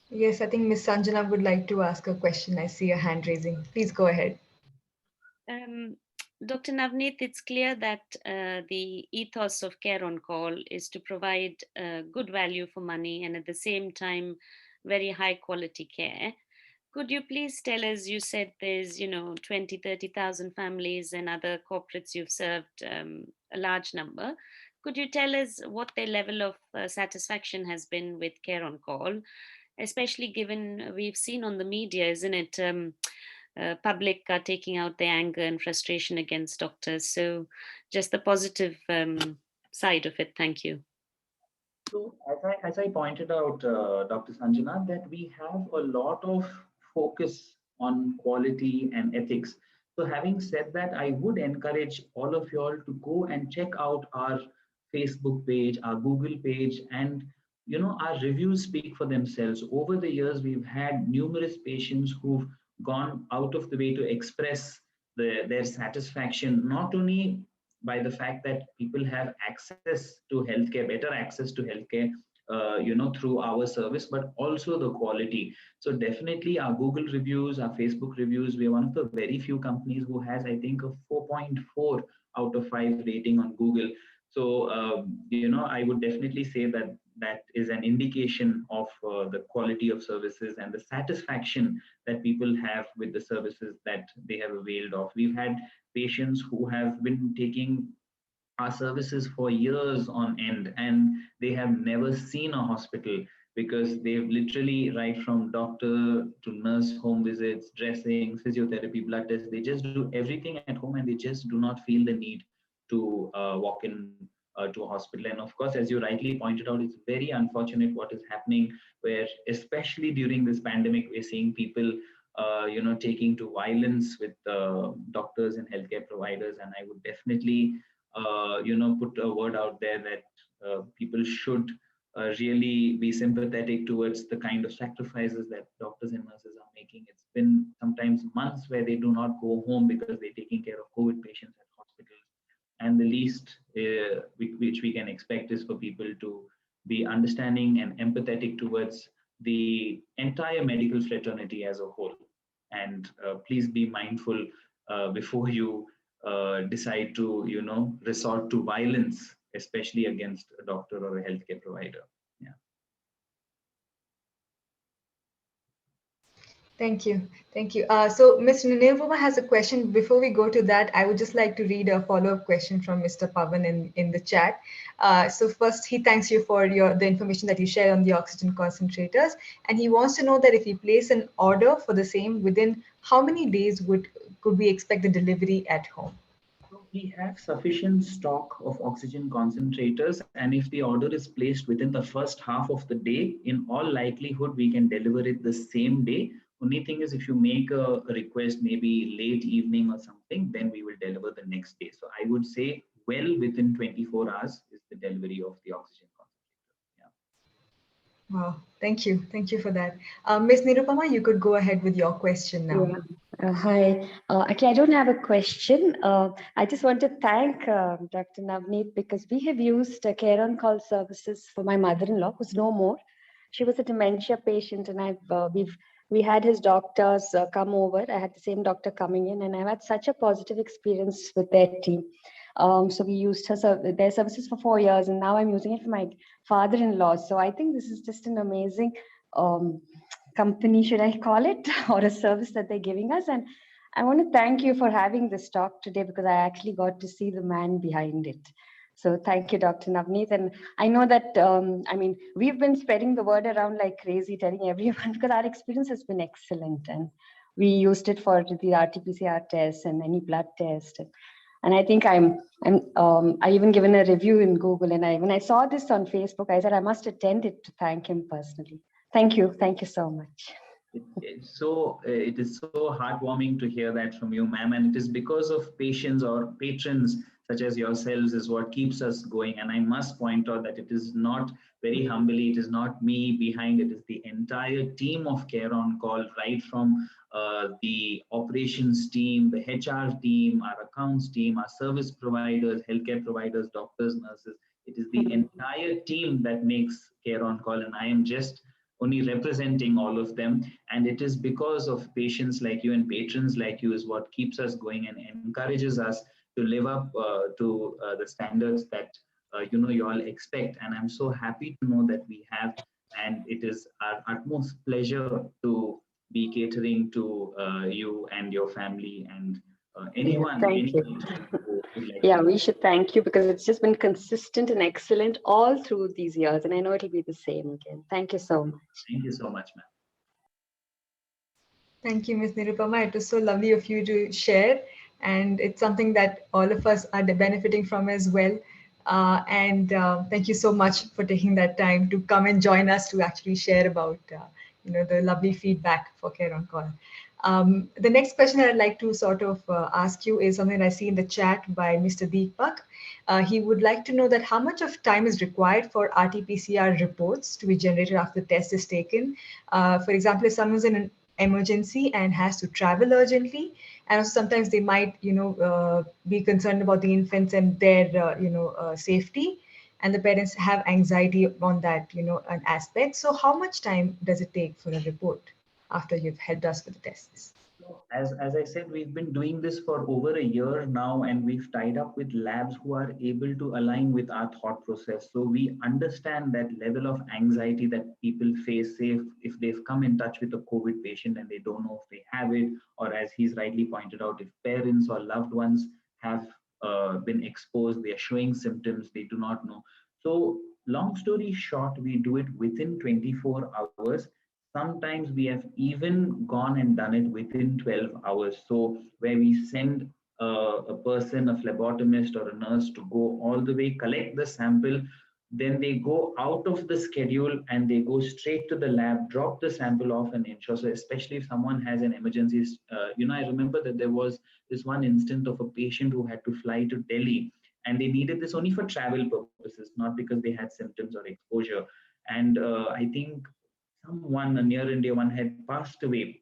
Yes, I think Ms. Sanjana would like to ask a question. I see a hand raising. Please go ahead. Dr. Navneet, it's clear that the ethos of Care on Call is to provide good value for money and at the same time, very high quality care. Could you please tell us, you said there's, 20, 30,000 families and other corporates you've served, a large number. Could you tell us what their level of satisfaction has been with Care on Call, especially given we've seen on the media, isn't it? Public are taking out their anger and frustration against doctors. So just the positive side of it. Thank you. So as I pointed out, Dr. Sanjana, that we have a lot of focus on quality and ethics. So having said that, I would encourage all of you all to go and check out our Facebook page, our Google page, and our reviews speak for themselves. Over the years, we've had numerous patients who've gone out of the way to express their satisfaction, not only by the fact that people have access to healthcare, better access to healthcare, through our service, but also the quality. So definitely our Google reviews, our Facebook reviews, we are one of the very few companies who has, I think, a 4.4 out of 5 rating on Google. So, I would definitely say that that is an indication of the quality of services and the satisfaction that people have with the services that they have availed of. We've had patients who have been taking our services for years on end, and they have never seen a hospital, because they've literally, right from doctor to nurse, home visits, dressing, physiotherapy, blood tests, they just do everything at home, and they just do not feel the need to walk in to a hospital. And of course, as you rightly pointed out, it's very unfortunate what is happening, where especially during this pandemic, we're seeing people taking to violence with doctors and healthcare providers. And I would definitely put a word out there that people should really be sympathetic towards the kind of sacrifices that doctors and nurses are making. It's been sometimes months where they do not go home because they're taking care of COVID patients at hospitals. And the least which we can expect is for people to be understanding and empathetic towards the entire medical fraternity as a whole. And please be mindful before you decide to, resort to violence, especially against a doctor or a healthcare provider. Yeah. Thank you. Thank you. So Ms. Nirupama has a question. Before we go to that, I would just like to read a follow-up question from Mr. Pavan in the chat. So first, he thanks you for the information that you shared on the oxygen concentrators. And he wants to know that if we place an order for the same, within how many days could we expect the delivery at home? We have sufficient stock of oxygen concentrators, and if the order is placed within the first half of the day, in all likelihood, we can deliver it the same day. Only thing is, if you make a request maybe late evening or something, then we will deliver the next day. So I would say well within 24 hours is the delivery of the oxygen concentrator. Yeah. Wow, thank you. Thank you for that. Ms. Nirupama, you could go ahead with your question now. Yeah. Hi. Actually, I don't have a question. I just want to thank Dr. Navneet, because we have used Care on Call services for my mother-in-law, who's no more. She was a dementia patient, and we had his doctors come over. I had the same doctor coming in, and I've had such a positive experience with their team. So we used their services for 4 years, and now I'm using it for my father-in-law. So I think this is just an amazing company, should I call it, or a service that they're giving us. And I want to thank you for having this talk today, because I actually got to see the man behind it. So thank you, Dr. Navneet. And I know that, I mean, we've been spreading the word around like crazy, telling everyone, because our experience has been excellent. And we used it for the RT-PCR test and any blood test. And I think I even given a review in Google. And when I saw this on Facebook, I said, I must attend it to thank him personally. Thank you. Thank you so much. It is so heartwarming to hear that from you, ma'am. And it is because of patients or patrons such as yourselves is what keeps us going. And I must point out that it is not, very humbly, it is not me behind it. Is the entire team of Care on Call, right from the operations team, the HR team, our accounts team, our service providers, healthcare providers, doctors, nurses. It is the entire team that makes Care on Call, and I am just only representing all of them. And it is because of patients like you and patrons like you is what keeps us going and encourages us to live up to the standards that you all expect. And I'm so happy to know that we have, and it is our utmost pleasure to be catering to you and your family and anyone. Thank you. Who would like Yeah, to. we should thank you, because it's just been consistent and excellent all through these years. And I know it'll be the same again. Thank you so much. Thank you so much, ma'am. Thank you, Ms. Nirupama. It was so lovely of you to share. And it's something that all of us are benefiting from as well. Thank you so much for taking that time to come and join us to actually share about the lovely feedback for Care on Call. The next question I'd like to sort of ask you is something I see in the chat by Mr. Deepak. He would like to know that how much of time is required for RT-PCR reports to be generated after the test is taken. For example, if someone's in an emergency and has to travel urgently, and also sometimes they might be concerned about the infants and their safety, and the parents have anxiety on that an aspect. So how much time does it take for a report after you've helped us with the tests? As I said, we've been doing this for over a year now, and we've tied up with labs who are able to align with our thought process. So we understand that level of anxiety that people face, say if they've come in touch with a COVID patient and they don't know if they have it, or as he's rightly pointed out, if parents or loved ones have been exposed, they are showing symptoms, they do not know. So long story short, we do it within 24 hours. Sometimes we have even gone and done it within 12 hours. So where we send a person, a phlebotomist or a nurse to go all the way, collect the sample, then they go out of the schedule and they go straight to the lab, drop the sample off and ensure. So especially if someone has an emergency, I remember that there was this one instance of a patient who had to fly to Delhi, and they needed this only for travel purposes, not because they had symptoms or exposure. And I think someone, a near and dear one, had passed away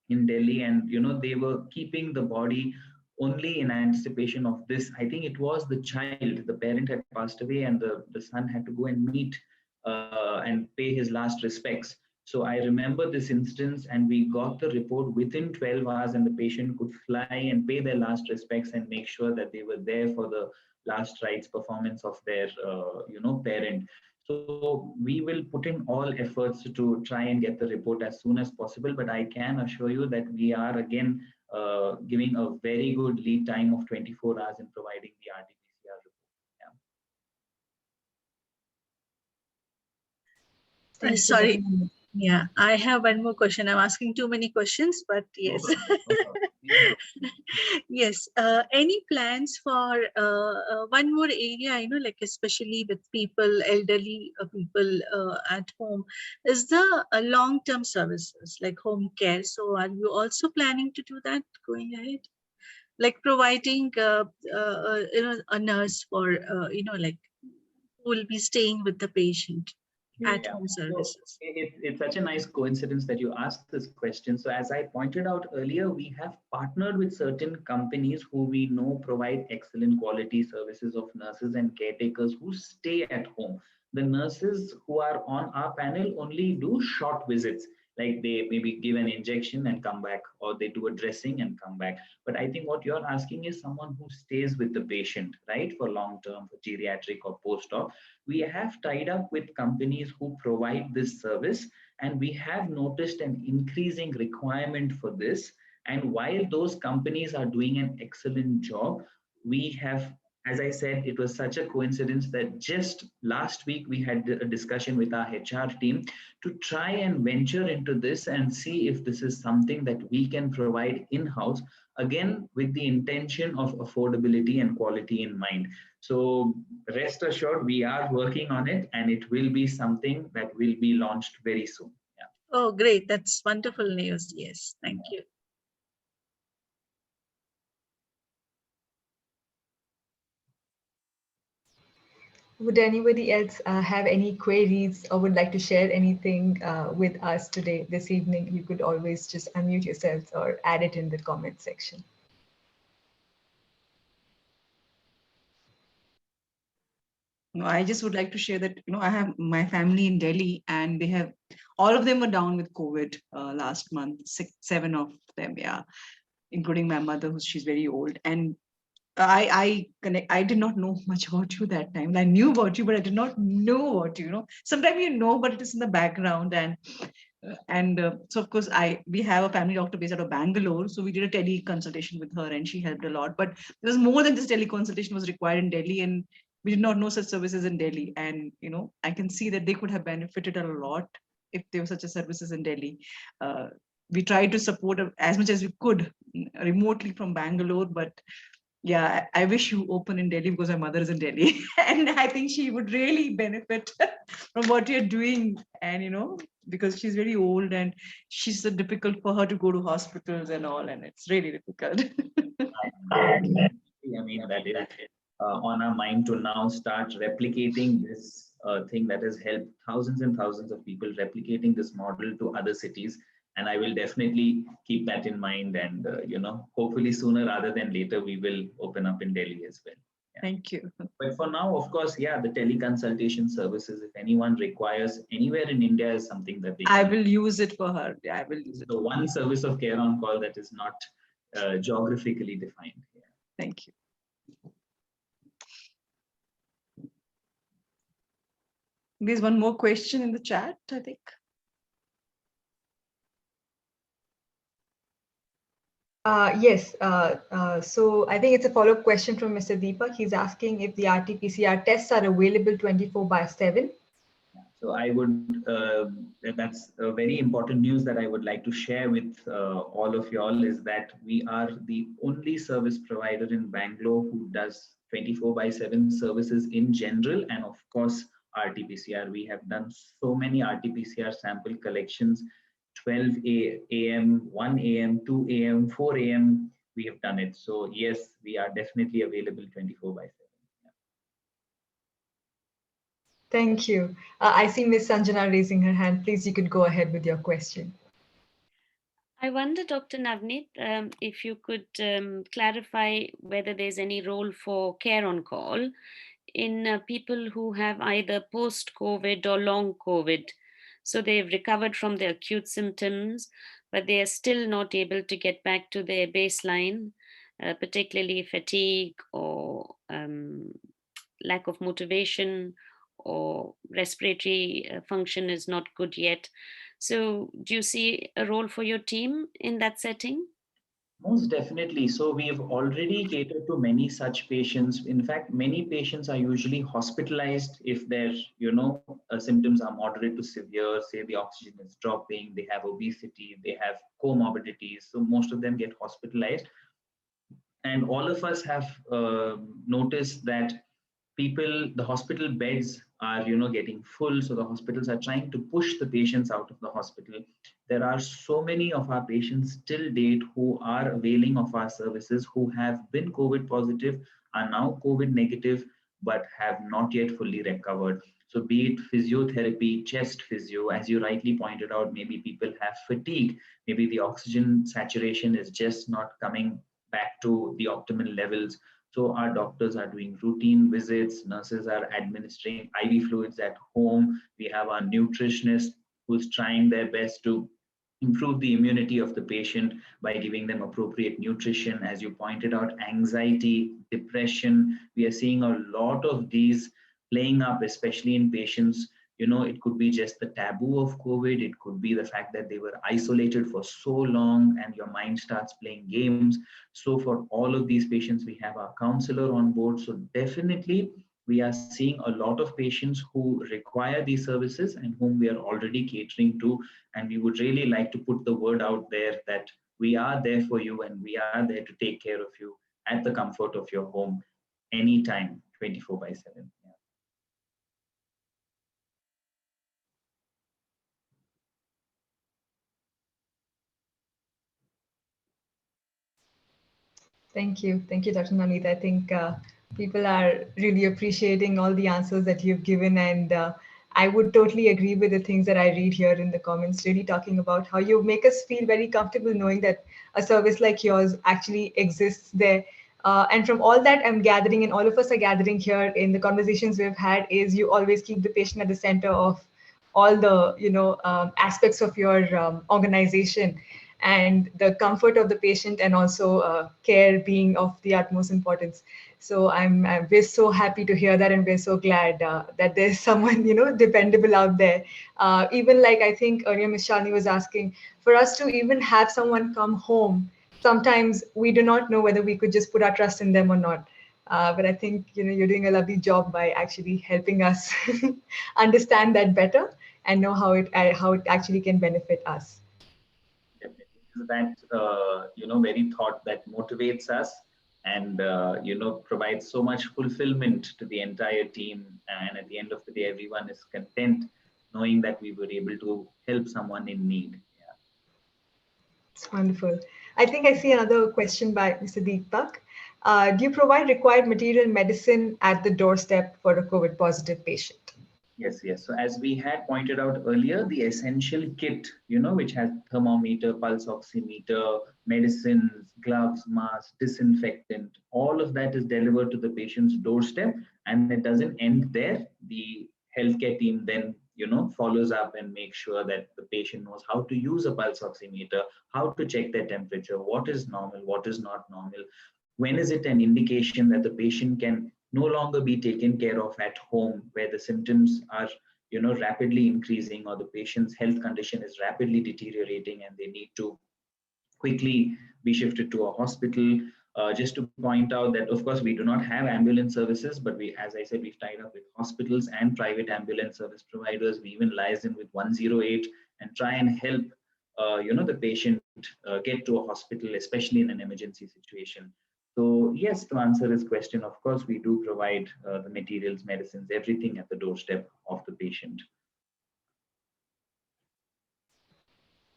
in Delhi, and they were keeping the body only in anticipation of this. I think it was the child, the parent had passed away, and the son had to go and meet and pay his last respects. So I remember this instance, and we got the report within 12 hours, and the patient could fly and pay their last respects and make sure that they were there for the last rites performance of their parent. So we will put in all efforts to try and get the report as soon as possible. But I can assure you that we are again giving a very good lead time of 24 hours in providing the RT-PCR report. Yeah. Sorry. Yeah, I have one more question. I'm asking too many questions, but yes. Yes. Any plans for one more area, like especially with people, elderly people at home, is the long-term services like home care. So are you also planning to do that going ahead? Like providing, a nurse for, like who will be staying with the patient. At-home services. So it's such a nice coincidence that you asked this question. So as I pointed out earlier, we have partnered with certain companies who we know provide excellent quality services of nurses and caretakers who stay at home. The nurses who are on our panel only do short visits. like they maybe give an injection and come back, or they do a dressing and come back. But I think what you're asking is someone who stays with the patient, right, for long term, for geriatric or post-op. We have tied up with companies who provide this service, and we have noticed an increasing requirement for this. And while those companies are doing an excellent job, we have, as I said, it was such a coincidence that just last week we had a discussion with our HR team to try and venture into this and see if this is something that we can provide in-house, again, with the intention of affordability and quality in mind. So rest assured, we are working on it, and it will be something that will be launched very soon. Yeah. Oh, great. That's wonderful news. Yes. Thank you. Would anybody else have any queries or would like to share anything with us today, this evening? You could always just unmute yourselves or add it in the comment section. No, I just would like to share that, I have my family in Delhi, and they have, all of them were down with COVID last month, 7 of them, yeah, including my mother, she's very old. And I did not know much about you that time. I knew about you, but I did not know about you. Sometimes you know, but it is in the background. And so of course we have a family doctor based out of Bangalore, so we did a tele consultation with her, and she helped a lot. But there was more than just tele consultation was required in Delhi, and we did not know such services in Delhi. And I can see that they could have benefited a lot if there were such a services in Delhi. We tried to support as much as we could remotely from Bangalore, but yeah, I wish you open in Delhi because my mother is in Delhi and I think she would really benefit from what you're doing. And, because she's very old and she's so difficult for her to go to hospitals and all, and it's really difficult. I mean, that is on our mind to now start replicating this thing that has helped thousands and thousands of people, replicating this model to other cities. And I will definitely keep that in mind. And, hopefully sooner rather than later, we will open up in Delhi as well. Yeah. Thank you. But for now, of course, yeah, the teleconsultation services, if anyone requires anywhere in India, is something that I will use it for her. Yeah, I will use it. The one service of care on call that is not geographically defined. Yeah. Thank you. There's one more question in the chat, I think. Yes, so I think it's a follow-up question from Mr. Deepak. He's asking if the RT-PCR tests are available 24/7. So I would, that's a very important news that I would like to share with all of y'all, is that we are the only service provider in Bangalore who does 24/7 services in general, and of course, RT-PCR. We have done so many RT-PCR sample collections, 12 a.m., 1 a.m., 2 a.m., 4 a.m. We have done it. So yes, we are definitely available 24/7. Thank you. I see Ms. Sanjana raising her hand. Please, you could go ahead with your question. I wonder, Dr. Navneet, if you could clarify whether there's any role for care on call in people who have either post-COVID or long COVID. So they've recovered from the acute symptoms, but they are still not able to get back to their baseline, particularly fatigue or lack of motivation, or respiratory function is not good yet. So do you see a role for your team in that setting? Most definitely. So we've already catered to many such patients. In fact, many patients are usually hospitalized if their, symptoms are moderate to severe, say the oxygen is dropping, they have obesity, they have comorbidities. So most of them get hospitalized. And all of us have noticed that the hospital beds are, getting full. So the hospitals are trying to push the patients out of the hospital. There are so many of our patients till date who are availing of our services, who have been COVID positive, are now COVID negative, but have not yet fully recovered. So be it physiotherapy, chest physio, as you rightly pointed out, maybe people have fatigue, maybe the oxygen saturation is just not coming back to the optimal levels. So our doctors are doing routine visits, nurses are administering IV fluids at home. We have our nutritionist who's trying their best to improve the immunity of the patient by giving them appropriate nutrition. As you pointed out, anxiety, depression, we are seeing a lot of these playing up, especially in patients. It could be just the taboo of COVID. It could be the fact that they were isolated for so long and your mind starts playing games. So for all of these patients, we have our counselor on board. So definitely we are seeing a lot of patients who require these services and whom we are already catering to. And we would really like to put the word out there that we are there for you and we are there to take care of you at the comfort of your home anytime, 24/7. Yeah. Thank you. Thank you, Dr. Navneet. I think people are really appreciating all the answers that you've given. And I would totally agree with the things that I read here in the comments, really talking about how you make us feel very comfortable knowing that a service like yours actually exists there. And from all that I'm gathering, and all of us are gathering here in the conversations we've had, is you always keep the patient at the center of all the aspects of your organization, and the comfort of the patient and also care being of the utmost importance. So we're so happy to hear that, and we're so glad that there's someone dependable out there. Even like I think earlier Ms. Shalini was asking, for us to even have someone come home, sometimes we do not know whether we could just put our trust in them or not. But I think you're doing a lovely job by actually helping us understand that better and know how it actually can benefit us. That very thought that motivates us and provides so much fulfillment to the entire team, and at the end of the day everyone is content knowing that we were able to help someone in need. Yeah. It's wonderful. I think I see another question by Mr. Deepak. Do you provide required material medicine at the doorstep for a COVID positive patient? Yes. So as we had pointed out earlier, the essential kit, which has thermometer, pulse oximeter, medicines, gloves, masks, disinfectant, all of that is delivered to the patient's doorstep, and it doesn't end there. The healthcare team then, follows up and makes sure that the patient knows how to use a pulse oximeter, how to check their temperature, what is normal, what is not normal. When is it an indication that the patient can no longer be taken care of at home, where the symptoms are rapidly increasing, or the patient's health condition is rapidly deteriorating and they need to quickly be shifted to a hospital. Just to point out that of course we do not have ambulance services, but as I said, we've tied up with hospitals and private ambulance service providers. We even liaise with 108 and try and help the patient get to a hospital, especially in an emergency situation. So yes, to answer his question, of course, we do provide the materials, medicines, everything at the doorstep of the patient.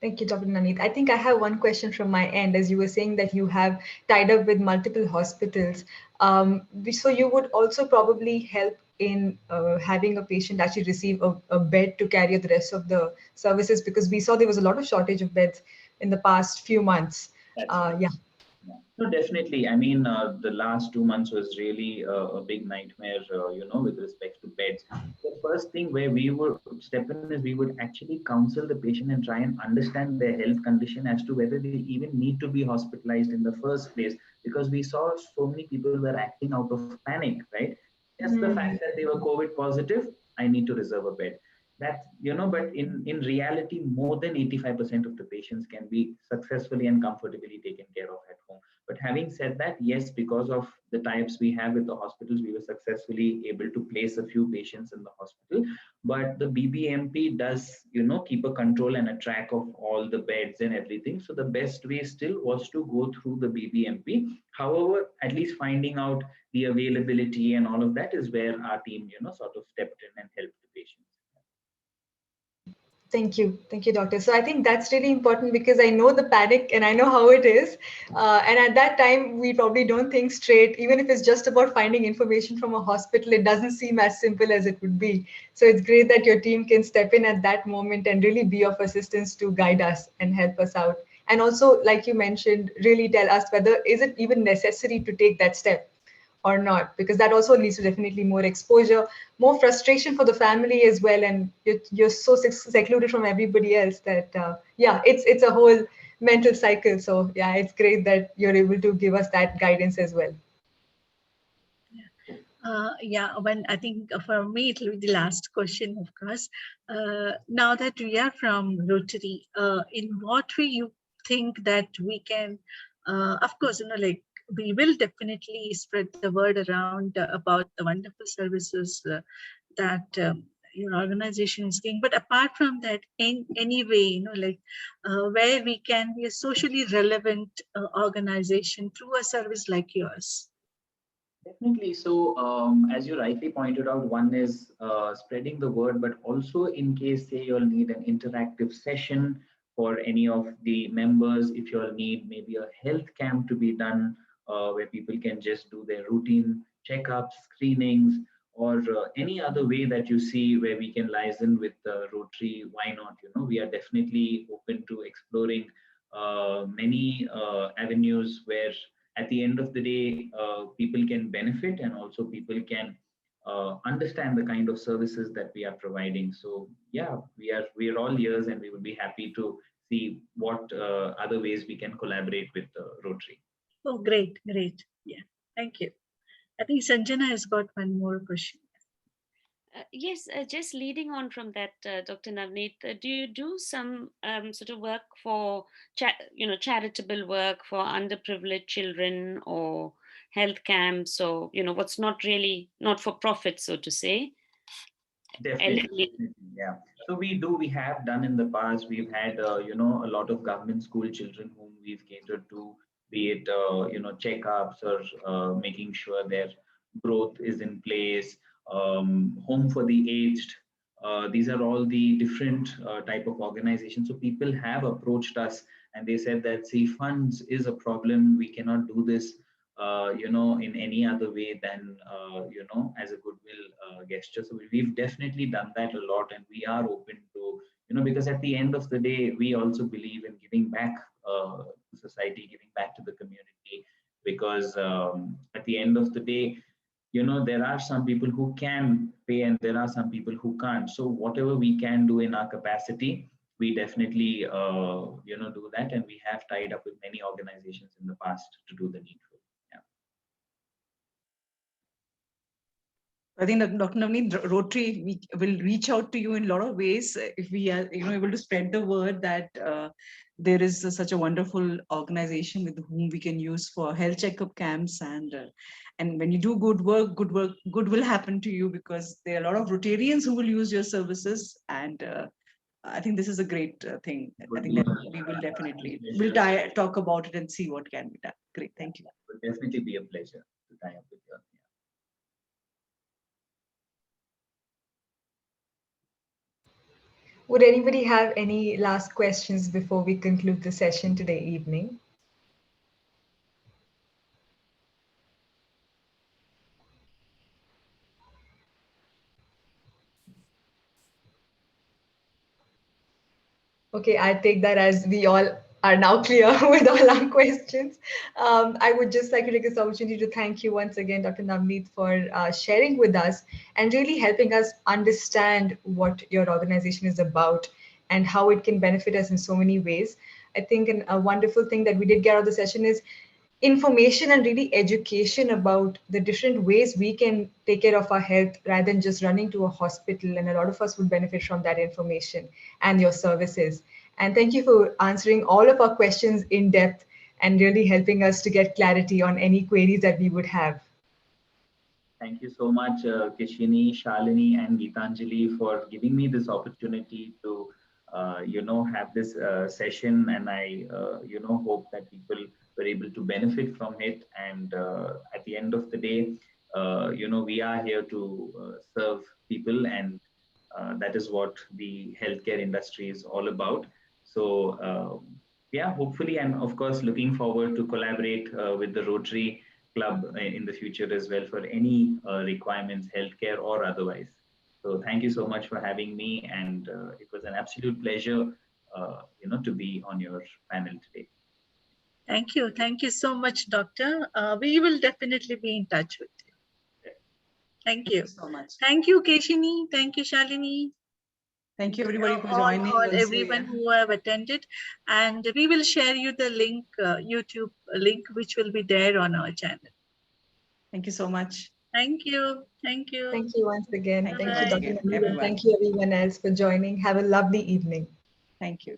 Thank you, Dr. Navneet. I think I have one question from my end. As you were saying that you have tied up with multiple hospitals. So you would also probably help in having a patient actually receive a bed to carry the rest of the services, because we saw there was a lot of shortage of beds in the past few months. Yeah. No, definitely. I mean, the last 2 months was really a big nightmare, with respect to beds. The first thing where we would step in is we would actually counsel the patient and try and understand their health condition as to whether they even need to be hospitalized in the first place, because we saw so many people were acting out of panic, right? Just the fact that they were COVID positive, I need to reserve a bed. That, but in reality, more than 85% of the patients can be successfully and comfortably taken care of at home. But having said that, yes, because of the types we have with the hospitals, we were successfully able to place a few patients in the hospital. But the BBMP does, keep a control and a track of all the beds and everything. So the best way still was to go through the BBMP. However, at least finding out the availability and all of that is where our team, sort of stepped in and helped the patients. Thank you, doctor. So I think that's really important, because I know the panic and I know how it is. And at that time, we probably don't think straight. Even if it's just about finding information from a hospital, it doesn't seem as simple as it would be. So it's great that your team can step in at that moment and really be of assistance to guide us and help us out. And also, like you mentioned, really tell us whether is it even necessary to take that step, or not? Because that also leads to definitely more exposure, more frustration for the family as well, and you're so secluded from everybody else that yeah, it's a whole mental cycle. So yeah, it's great that you're able to give us that guidance as well. Yeah, when I think for me it will be the last question, of course. Now that we are from Rotary, in what way you think that we can, of course, like we will definitely spread the word around about the wonderful services that your organization is doing. But apart from that, in any way, like where we can be a socially relevant organization through a service like yours. Definitely. So, as you rightly pointed out, one is spreading the word, but also in case, say, you'll need an interactive session for any of the members, if you'll need maybe a health camp to be done where people can just do their routine checkups, screenings, or any other way that you see where we can liaison with Rotary, why not? We are definitely open to exploring many avenues where at the end of the day, people can benefit and also people can understand the kind of services that we are providing. So yeah, we are all ears and we would be happy to see what other ways we can collaborate with Rotary. Oh, great, great. Yeah, thank you. I think Sanjana has got one more question. Yes, just leading on from that, Dr. Navneet, do you do some sort of work for, charitable work for underprivileged children or health camps or, what's not really not for profit, so to say? Definitely, yeah. So we have done in the past. We've had, a lot of government school children whom we've catered to, be it, checkups or making sure their growth is in place, home for the aged. These are all the different type of organizations. So people have approached us and they said that, see, funds is a problem. We cannot do this in any other way than, as a goodwill gesture. So we've definitely done that a lot, and we are open to, because at the end of the day, we also believe in giving back to society, giving back to the community, because at the end of the day, there are some people who can pay and there are some people who can't. So whatever we can do in our capacity, we definitely, do that. And we have tied up with many organizations in the past to do the needful. I think that Dr. Navneet, Rotary will reach out to you in a lot of ways if we are able to spread the word that there is such a wonderful organization with whom we can use for health checkup camps, and when you do good will happen to you, because there are a lot of Rotarians who will use your services, and I think this is a great thing. I think that we will definitely talk about it and see what can be done. Great, thank you. It will definitely be a pleasure to tie up with you. Would anybody have any last questions before we conclude the session today evening? Okay, I take that as we all are now clear with all our questions. I would just like to take this opportunity to thank you once again, Dr. Navneet, for sharing with us and really helping us understand what your organization is about and how it can benefit us in so many ways. I think a wonderful thing that we did get out of the session is information and really education about the different ways we can take care of our health rather than just running to a hospital. And a lot of us would benefit from that information and your services. And thank you for answering all of our questions in depth and really helping us to get clarity on any queries that we would have. Thank you so much, Kishini, Shalini, and Geetanjali for giving me this opportunity to, have this session. And I, hope that people were able to benefit from it. And at the end of the day, we are here to serve people, and that is what the healthcare industry is all about. So, yeah, hopefully, and of course, looking forward to collaborate with the Rotary Club in the future as well for any requirements, healthcare or otherwise. So thank you so much for having me, and it was an absolute pleasure, to be on your panel today. Thank you. Thank you so much, Doctor. We will definitely be in touch with you. Thank you. so much. Thank you, Keshini. Thank you, Shalini. Thank you everybody for joining. All also, everyone who have attended, and we will share you the link, YouTube link, which will be there on our channel. Thank you so much. Thank you. Thank you. Thank you once again. Thank Thank you you, once Dr. again, Navneet, and everyone. thank you everyone else for joining. Have a lovely evening. Thank you.